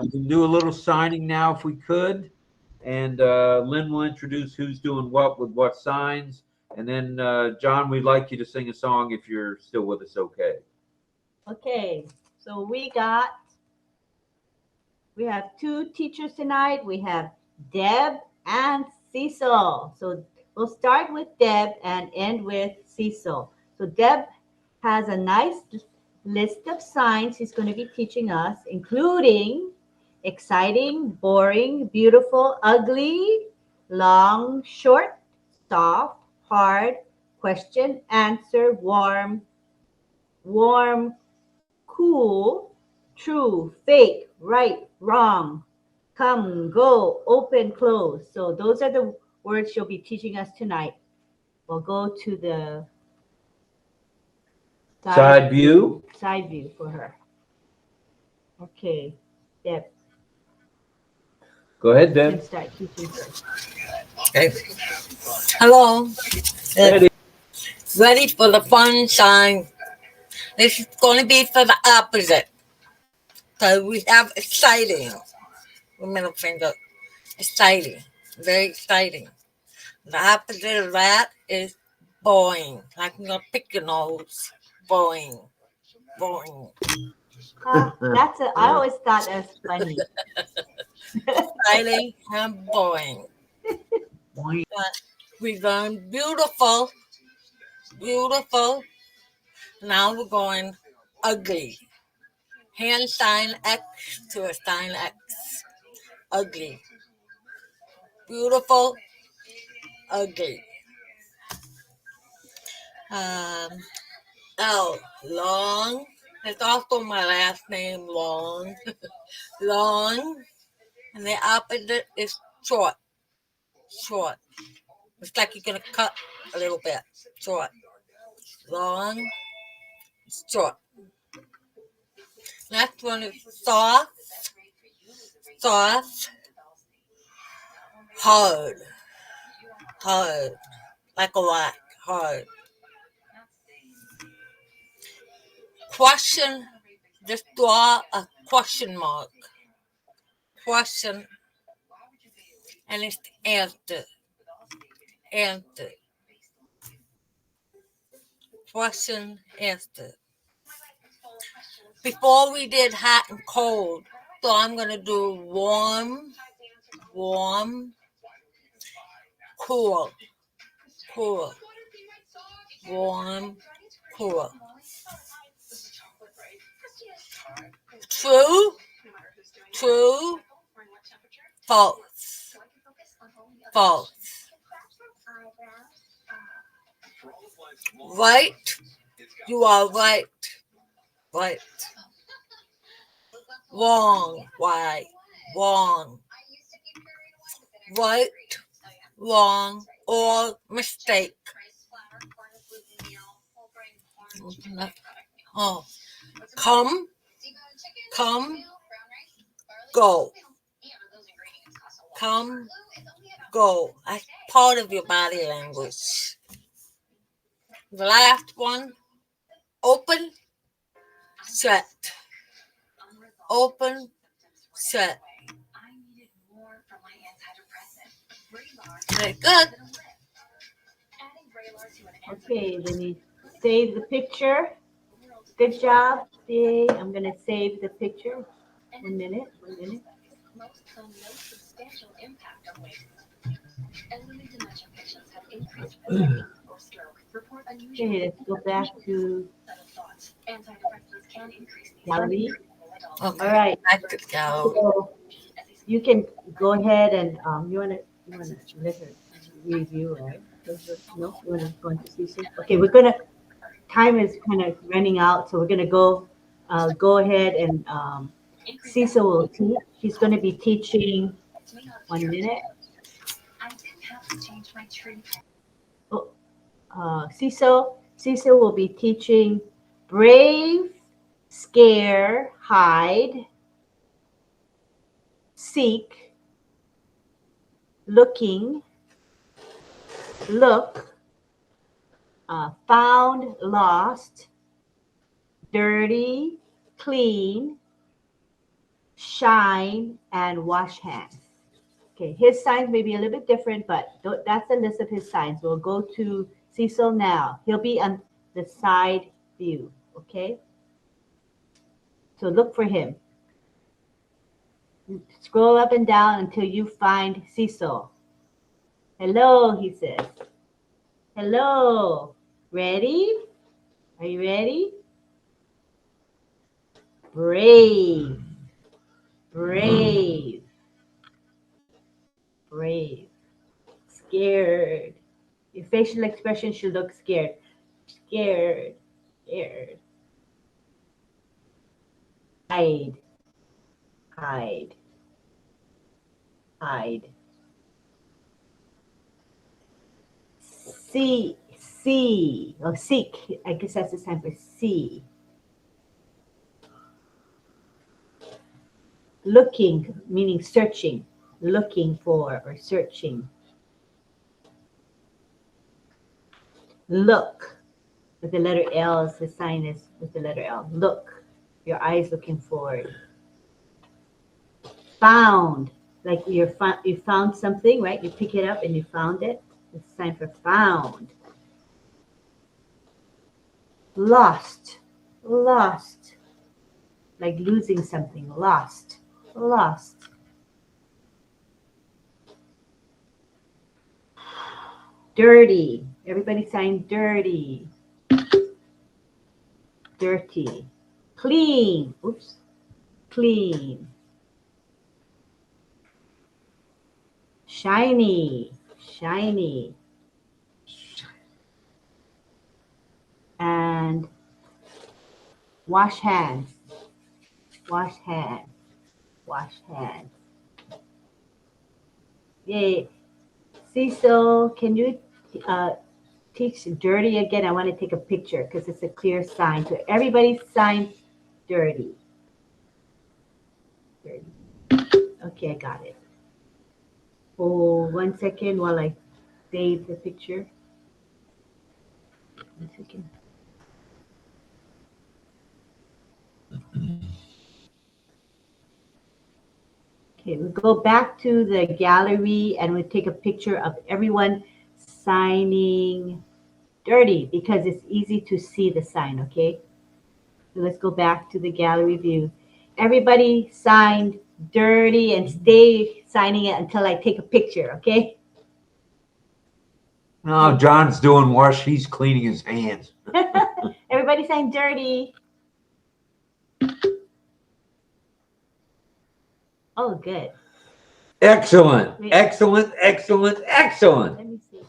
We can do a little signing now if we could. And Lynn will introduce who's doing what with what signs. And then, John, we'd like you to sing a song if you're still with us, okay? Okay, so we have two teachers tonight. We have Deb and Cecil. So we'll start with Deb and end with Cecil. So Deb has a nice list of signs he's going to be teaching us, including exciting, boring, beautiful, ugly, long, short, soft, hard, question, answer, warm, cool, true, fake, right, wrong, come, go, open, close. So those are the words she'll be teaching us tonight. We'll go to the Side view. Side view for her. Okay, Deb. Go ahead, Deb. Start teaching her. Okay. Hello. Ready for the fun sign. This is going to be for the opposite. So we have exciting. Middle finger. Exciting. Very exciting. The opposite of that is boring. Like you're going to pick your nose. Boring. Boring. I always thought that was funny. Exciting and boring. We learned beautiful. Beautiful. Now we're going ugly. Hand sign X to a sign X. Ugly. Beautiful. Ugly. L. Long. It's also my last name, Long. Long. And the opposite is short. Short. It's like you're going to cut a little bit. Short. Long. Short. Next one is soft. Soft. Hard. Hard. Like a rock. Hard. Question. Just draw a question mark. Question. And it's the answer. Answer. Question. Answer. Before we did hot and cold, so I'm going to do warm, warm, cool, cool, warm, cool. True, true, false, false. Right, you are right, right. Wrong, right, wrong. Right, wrong, or mistake. Oh, come, go. Come, go. That's part of your body language. The last one, open, shut. Open, shut. Very good. Okay, then you save the picture Good job. See, I'm going to save the picture. 1 minute. 1 minute. Most show no substantial impact on weight. Elderly dementia patients have increased risk or stroke. Report unusual. Okay, let's go back to Antidepressants can increase these. gallery. Okay. All right. I could go. So you can go ahead and you wanna let her review, right? No, you wanna go into CC? Okay, time is kind of running out, so we're gonna go ahead and Cecil will teach. She's gonna be teaching 1 minute. I didn't have to change my tree. Cecil will be teaching brave, scare, hide, seek, looking, look, found, lost, dirty, clean, shine, and wash hands. Okay, his signs may be a little bit different, but that's the list of his signs. We'll go to Cecil now. He'll be on the side view, okay? So look for him. Scroll up and down until you find Cecil. Hello, he says. Hello. Ready? Are you ready? Brave. Brave. Brave. Scared. Your facial expression should look scared. Scared. Scared. Hide. Hide. Hide. See. Oh, seek. I guess that's the time for see. Looking, meaning searching. Looking for or searching. Look. With the letter L, the sign is with the letter L. Look. Your eyes looking forward. Found. Like you found something, right? You pick it up and you found it. It's time for found. Lost. Lost. Like losing something. Lost. Lost. Dirty. Everybody sign dirty. Dirty. Clean. Oops. Clean. Shiny. Shiny. And wash hands. Wash hands. Wash hands. Yay. Cecil, can you teach dirty again? I want to take a picture because it's a clear sign. So everybody sign dirty. Dirty. Okay, I got it. Hold 1 second while I save the picture. 1 second. Okay, we'll go back to the gallery and we'll take a picture of everyone signing dirty because it's easy to see the sign, okay? So let's go back to the gallery view. Everybody signed dirty and stay signing it until I take a picture, okay? No, John's doing wash. He's cleaning his hands. Everybody signed dirty. Oh, good. Excellent. Wait. Excellent. Excellent. Excellent. Let me see.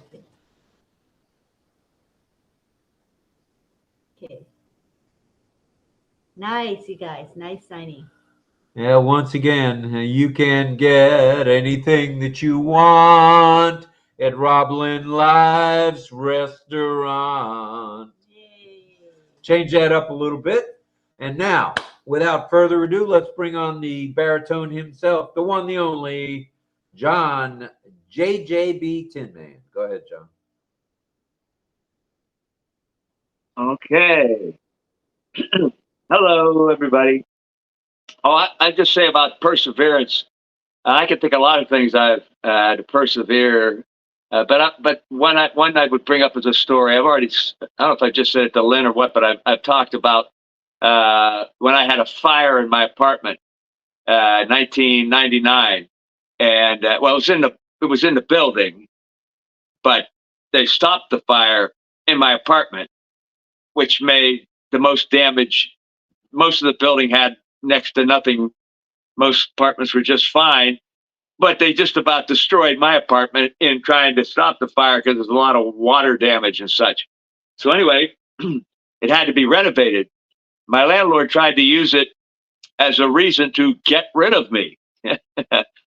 Okay. Nice, you guys. Nice signing. Yeah, once again, you can get anything that you want at RobLynn Live's restaurant. Yay. Change that up a little bit. And now, without further ado, let's bring on the baritone himself, the one, the only, John JJB Tin Man. Go ahead, John. Okay. Hello, everybody. Oh, I just say about perseverance. I can think a lot of things I've had to persevere, but one I would bring up as a story. I don't know if I just said it to Lynn or what, but I've talked about when I had a fire in my apartment, 1999, and well, it was in the building, but they stopped the fire in my apartment, which made the most damage. Most of the building had next to nothing. Most apartments were just fine, but they just about destroyed my apartment in trying to stop the fire because there's a lot of water damage and such. So anyway, it had to be renovated. My landlord tried to use it as a reason to get rid of me,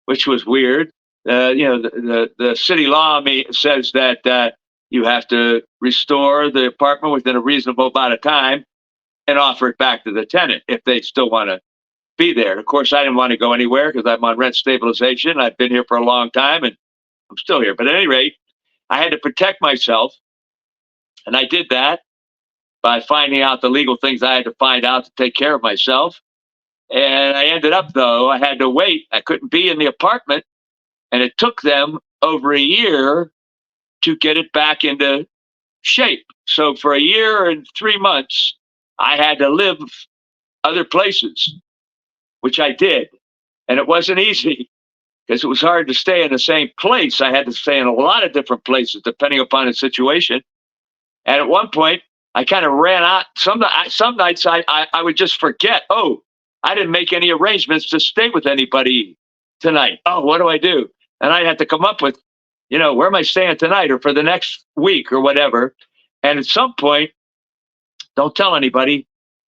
which was weird. The city law says that you have to restore the apartment within a reasonable amount of time and offer it back to the tenant if they still want to be there. And of course, I didn't want to go anywhere because I'm on rent stabilization. I've been here for a long time and I'm still here. But at any rate, I had to protect myself. And I did that by finding out the legal things I had to find out to take care of myself. And I ended up, though, I had to wait. I couldn't be in the apartment. And it took them over a year to get it back into shape. So for a year and 3 months, I had to live other places, which I did. And it wasn't easy because it was hard to stay in the same place. I had to stay in a lot of different places depending upon the situation. And at one point, I kind of ran out. Some nights I would just forget, oh, I didn't make any arrangements to stay with anybody tonight. Oh, what do I do? And I had to come up with, where am I staying tonight or for the next week or whatever. And at some point, don't tell anybody,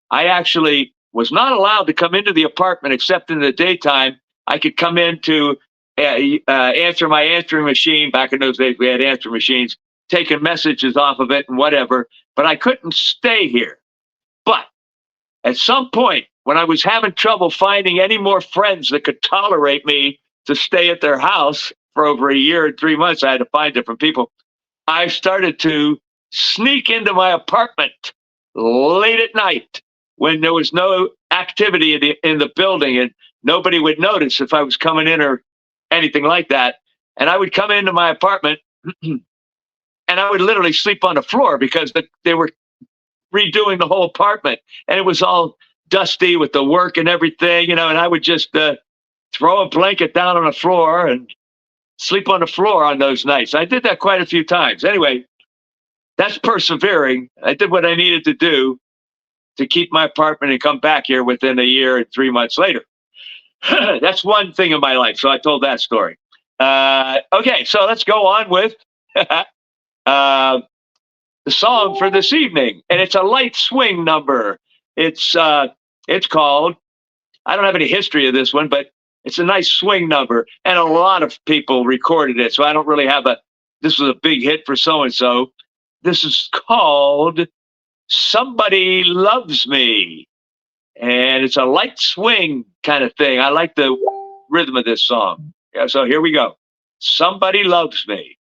I actually was not allowed to come into the apartment except in the daytime. I could come in to answer my answering machine. Back in those days, we had answering machines, taking messages off of it and whatever, but I couldn't stay here. But at some point, when I was having trouble finding any more friends that could tolerate me to stay at their house for over a year and 3 months, I had to find different people. I started to sneak into my apartment late at night when there was no activity in the building and nobody would notice if I was coming in or anything like that. And I would come into my apartment and I would literally sleep on the floor because they were redoing the whole apartment and it was all dusty with the work and everything, and I would just throw a blanket down on the floor and sleep on the floor on those nights. I did that quite a few times. Anyway, that's persevering. I did what I needed to do to keep my apartment and come back here within a year and 3 months later. That's one thing in my life. So I told that story. Okay, so let's go on with the song for this evening. And it's a light swing number. It's called, I don't have any history of this one, but it's a nice swing number. And a lot of people recorded it. So I don't really have this was a big hit for so-and-so. This is called Somebody Loves Me. And it's a light swing kind of thing. I like the rhythm of this song. Yeah, so here we go. Somebody Loves Me.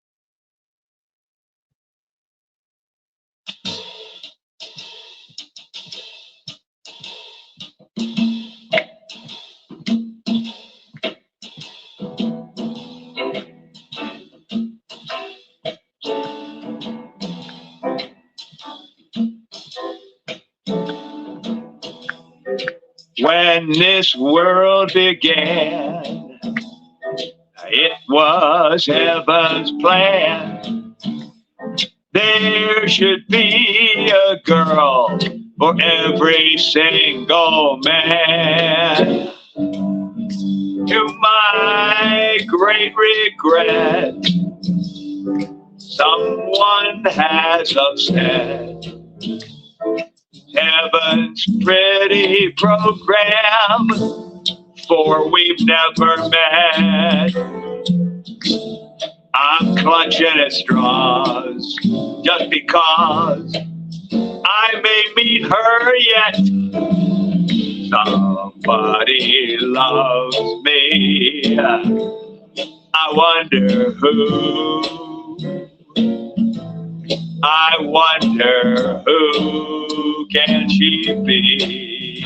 When this world began, it was heaven's plan. There should be a girl for every single man. To my great regret, someone has upset heaven's pretty program, for we've never met. I'm clutching at straws just because I may meet her yet. Somebody loves me. I wonder who. I wonder who can she be?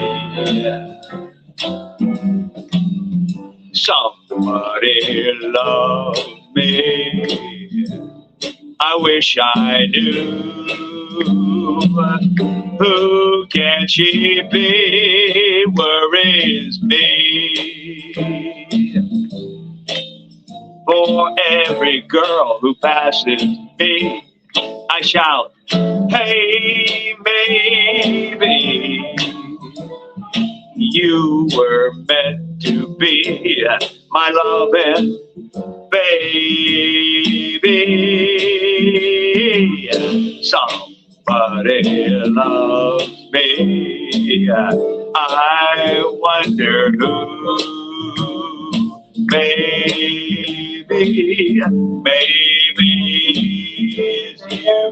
Somebody loves me. I wish I knew. Who can she be? Worries me. For every girl who passes me, I shout, hey, baby, you were meant to be my loving baby. Somebody loves me. I wonder who. Maybe, maybe it's you.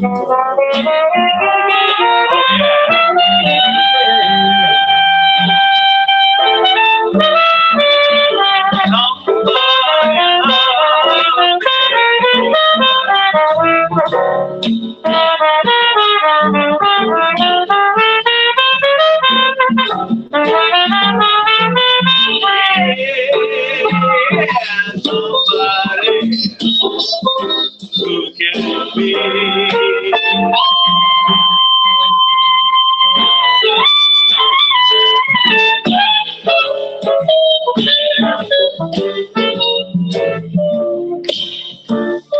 Who can be?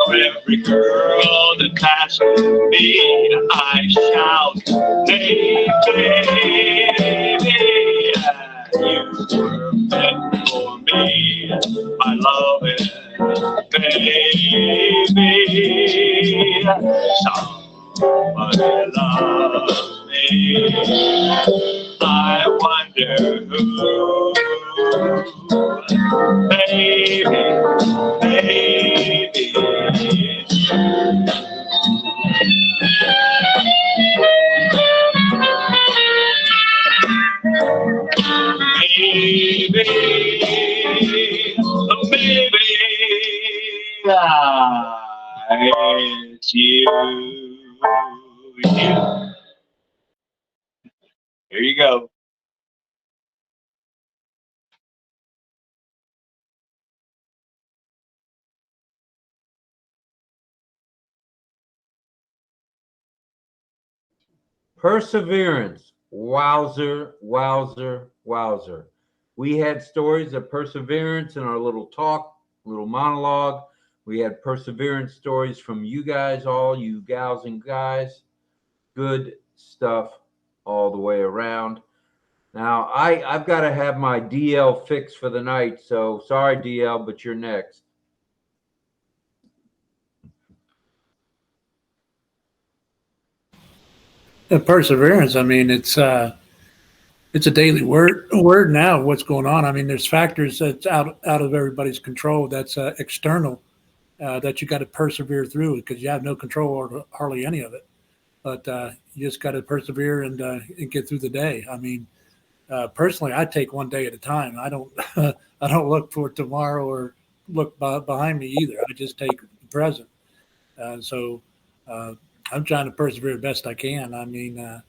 For every girl that passes me, I shout, hey, baby, you were meant for me, my loving baby. Somebody loves me. I wonder who. Baby, baby. Maybe, maybe it's you. Here you go. Perseverance. Wowzer, wowzer, wowzer. We had stories of perseverance in our little talk, little monologue. We had perseverance stories from you guys, all you gals and guys. Good stuff all the way around. Now, I've got to have my DL fix for the night. So sorry, DL, but you're next. Perseverance. I mean, it's a daily word now. What's going on? I mean, there's factors that's out of everybody's control. That's external that you got to persevere through because you have no control over hardly any of it. But you just got to persevere and get through the day. I mean, personally, I take one day at a time. I don't I don't look for tomorrow or look behind me either. I just take the present. So I'm trying to persevere the best I can. I mean,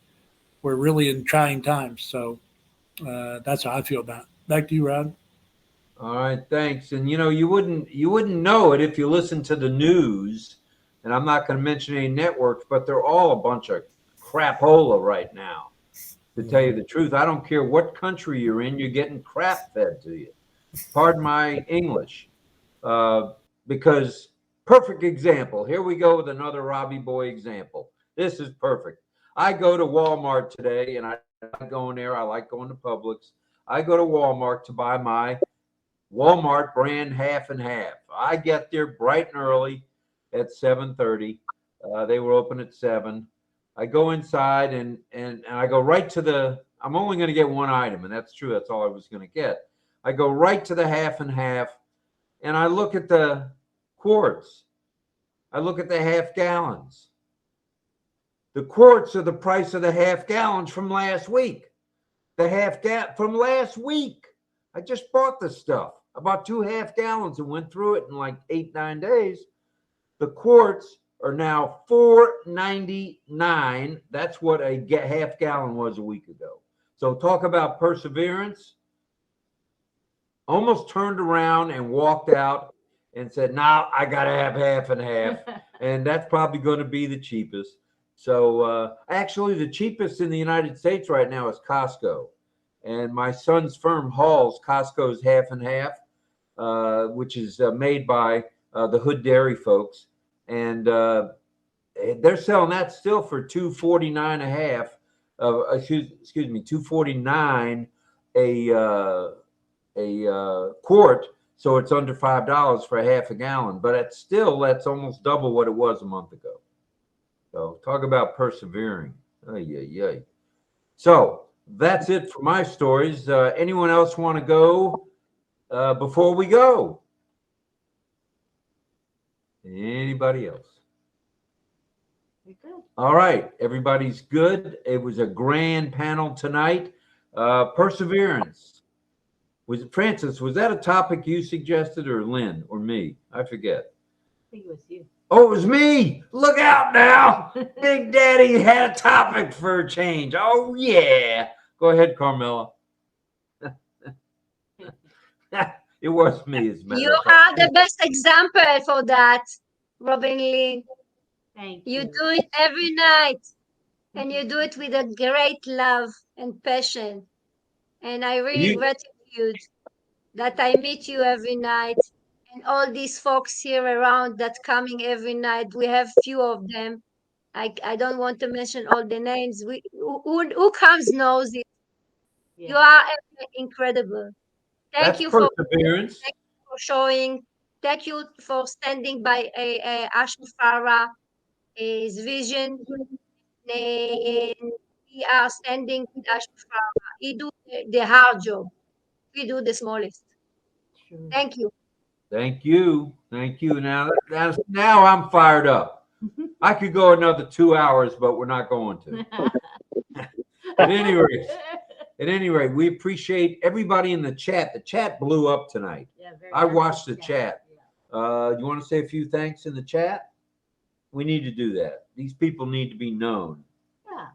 we're really in trying times. So that's how I feel about it. Back to you, Rod. All right, thanks. And you wouldn't know it if you listen to the news. And I'm not going to mention any networks, but they're all a bunch of crapola right now. To tell you the truth, I don't care what country you're in, you're getting crap fed to you. Pardon my English. Because perfect example. Here we go with another Robbie Boy example. This is perfect. I go to Walmart today, and I like going there. I like going to Publix. I go to Walmart to buy my Walmart brand half and half. I get there bright and early at 7:30. They were open at 7. I go inside and I go right to the. I'm only going to get one item, and that's true. That's all I was going to get. I go right to the half and half, and I look at the quarts. I look at the half gallons. The quarts are the price of the half gallons from last week. The half from last week. I just bought the stuff. I bought 2 half gallons and went through it in like 8-9 days. The quarts are now $4.99. That's what a half gallon was a week ago. So talk about perseverance. Almost turned around and walked out and said, "Nah, I got to have half and half." And that's probably going to be the cheapest. So actually, the cheapest in the United States right now is Costco. And my son's firm hauls Costco's half and half, which is made by the Hood Dairy folks. And they're selling that still for $2.49 a half. Excuse me, $2.49 a quart. So it's under $5 for a half a gallon. But that's almost double what it was a month ago. So talk about persevering. Ay. So that's it for my stories. Anyone else want to go before we go? Anybody else? We're good. All right, everybody's good. It was a grand panel tonight. Perseverance. Was it Francis? Was that a topic you suggested, or Lynn, or me? I forget. I think it was you. Oh, it was me. Look out now. Big Daddy had a topic for a change. Oh, yeah. Go ahead, Carmela. It was me, as a matter You of fact. are the best example for that, RobLynn. Thank You you. do it every night, and you do it with a great love and passion. And I really gratitude that I meet you every night, and all these folks here around that coming every night. We have few of them. I don't want to mention all the names. Who comes knows it. You are incredible. Thank That's you for perseverance. thank you for showing. Thank you for standing by Ashley Farah, his vision. And we are standing with Ashley Farah. He do the hard job. We do the smallest. True. Thank you. Thank you. Thank you. Now I'm fired up. I could go another 2 hours, but we're not going to. At any rate, we appreciate everybody in the chat. The chat blew up tonight. Yeah, very I watched the active chat. You want to say a few thanks in the chat? We need to do that. These people need to be known. Yeah.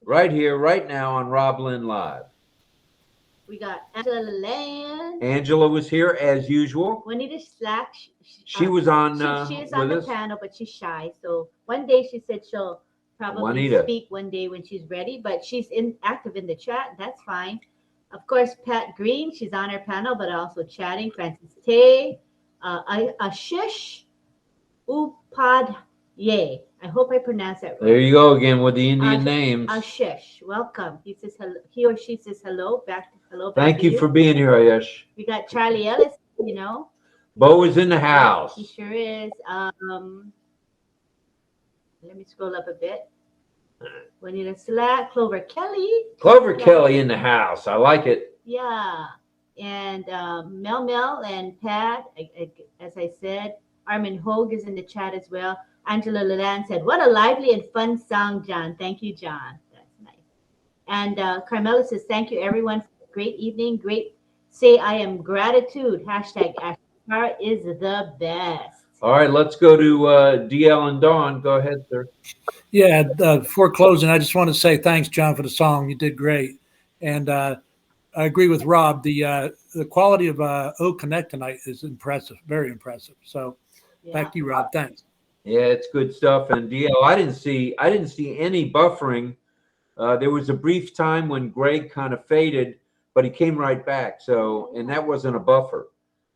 Right here, right now on RobLynn Live. We got Angela Land. Angela was here as usual. Juanita Slack. She was on She is on with the us. panel, but she's shy. So one day she said she'll probably Juanita. speak one day when she's ready, but she's active in the chat. That's fine. Of course, Pat Green, she's on our panel, but also chatting. Francis Tay, Ashish Upadhyay. I hope I pronounced that right. There you go again with the Indian names. Ashish, welcome. He says hello. He or she says hello back. Hello. Back Thank to you for being here, Ayesh. We got Charlie Ellis. You know. Bo is in the house. He sure is. Let me scroll up a bit. Juanita Slack, Clover Kelly. Clover Kelly in the house. I like it. Yeah. And Mel and Pat, as I said, Armin Hogue is in the chat as well. Angela Leland said, "What a lively and fun song, John." Thank you, John. That's nice. And Carmela says, "Thank you, everyone, for a great evening. Great. Say I am gratitude. Hashtag Ashtar is the best." All right, let's go to DL and Dawn. Go ahead, sir. Yeah, before closing, I just want to say thanks, John, for the song. You did great. And I agree with Rob. The quality of OConnect tonight is impressive, very impressive. So back to you, Rob. Thanks. Yeah, it's good stuff. And DL, I didn't see any buffering. There was a brief time when Greg kind of faded, but he came right back. So, and that wasn't a buffer.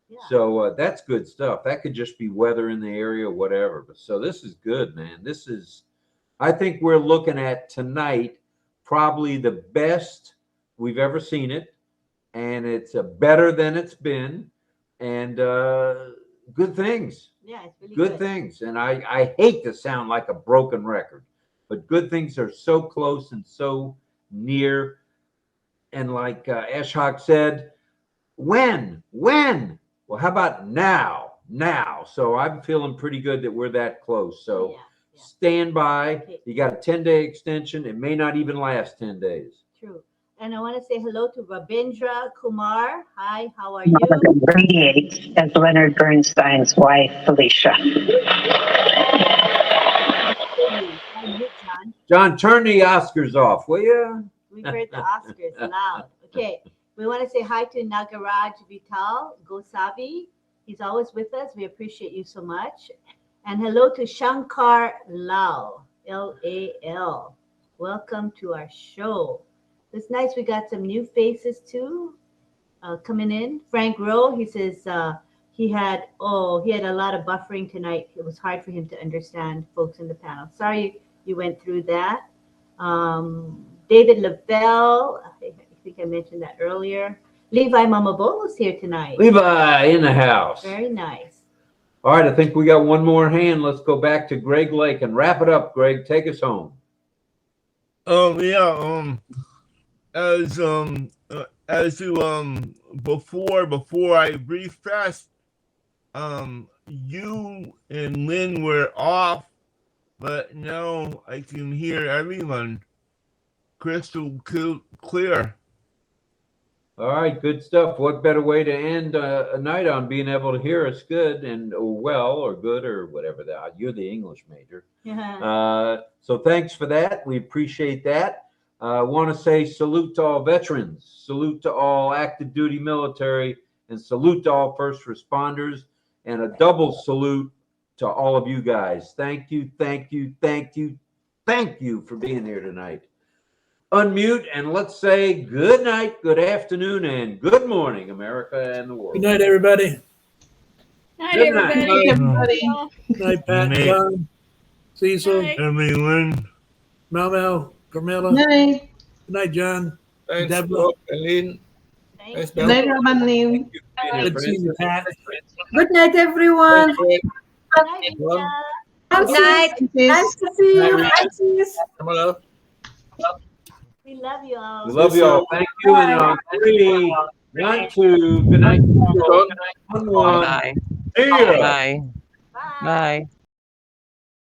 Yeah. So that's good stuff. That could just be weather in the area, whatever. But so this is good, man. This is, I think we're looking at tonight probably the best we've ever seen it, and it's better than it's been, and good things. Yeah, it's really good things. And I hate to sound like a broken record, but good things are so close and so near. And like Ashok said, when? Well, how about now? So I'm feeling pretty good that we're that close. So stand by. Okay. You got a 10-day extension. It may not even last 10 days. True. And I want to say hello to Rabindra Kumar. Hi, how are you? Radiates as Leonard Bernstein's wife, Felicia. John, turn the Oscars off, will you? We've heard the Oscars loud. Okay. We want to say hi to Nagaraj Vital Gosavi. He's always with us. We appreciate you so much. And hello to Shankar Lal. LAL. Welcome to our show. It's nice. We got some new faces too coming in. Frank Rowe, he says he had a lot of buffering tonight. It was hard for him to understand folks in the panel. Sorry you went through that. David Lavelle, I think I mentioned that earlier. Levi Mamabolo's here tonight. Levi in the house. Very nice. All right, I think we got one more hand. Let's go back to Greg Lake and wrap it up. Greg, take us home. As you before I refreshed, you and Lynn were off, but now I can hear everyone crystal clear. All right, good stuff. What better way to end a night on being able to hear us good and well or good or whatever that. You're the English major. So thanks for that. We appreciate that. I want to say salute to all veterans, salute to all active duty military, and salute to all first responders, and a double salute to all of you guys. Thank you, thank you, thank you, thank you for being here tonight. Unmute and let's say good night, good afternoon, and good morning, America and the world. Good night, everybody. Night, Good night. everybody. Everybody. Good night, Pat, Good night. John, Cecil, Night. Everyone. Mel, Carmela. Night. Good night, John. Thanks, Deborah. Rob and Lynn. Thanks, Good night, Rob and Lynn. Good seeing you, Pat. Good night, everyone. Good night, Well, Good night. Nice to see you. Francis. Carmela. We love you all. We love you all. Thank you. And 3, 1, 2. Good night. 1, 1. Bye. See ya. Bye. Bye. Bye.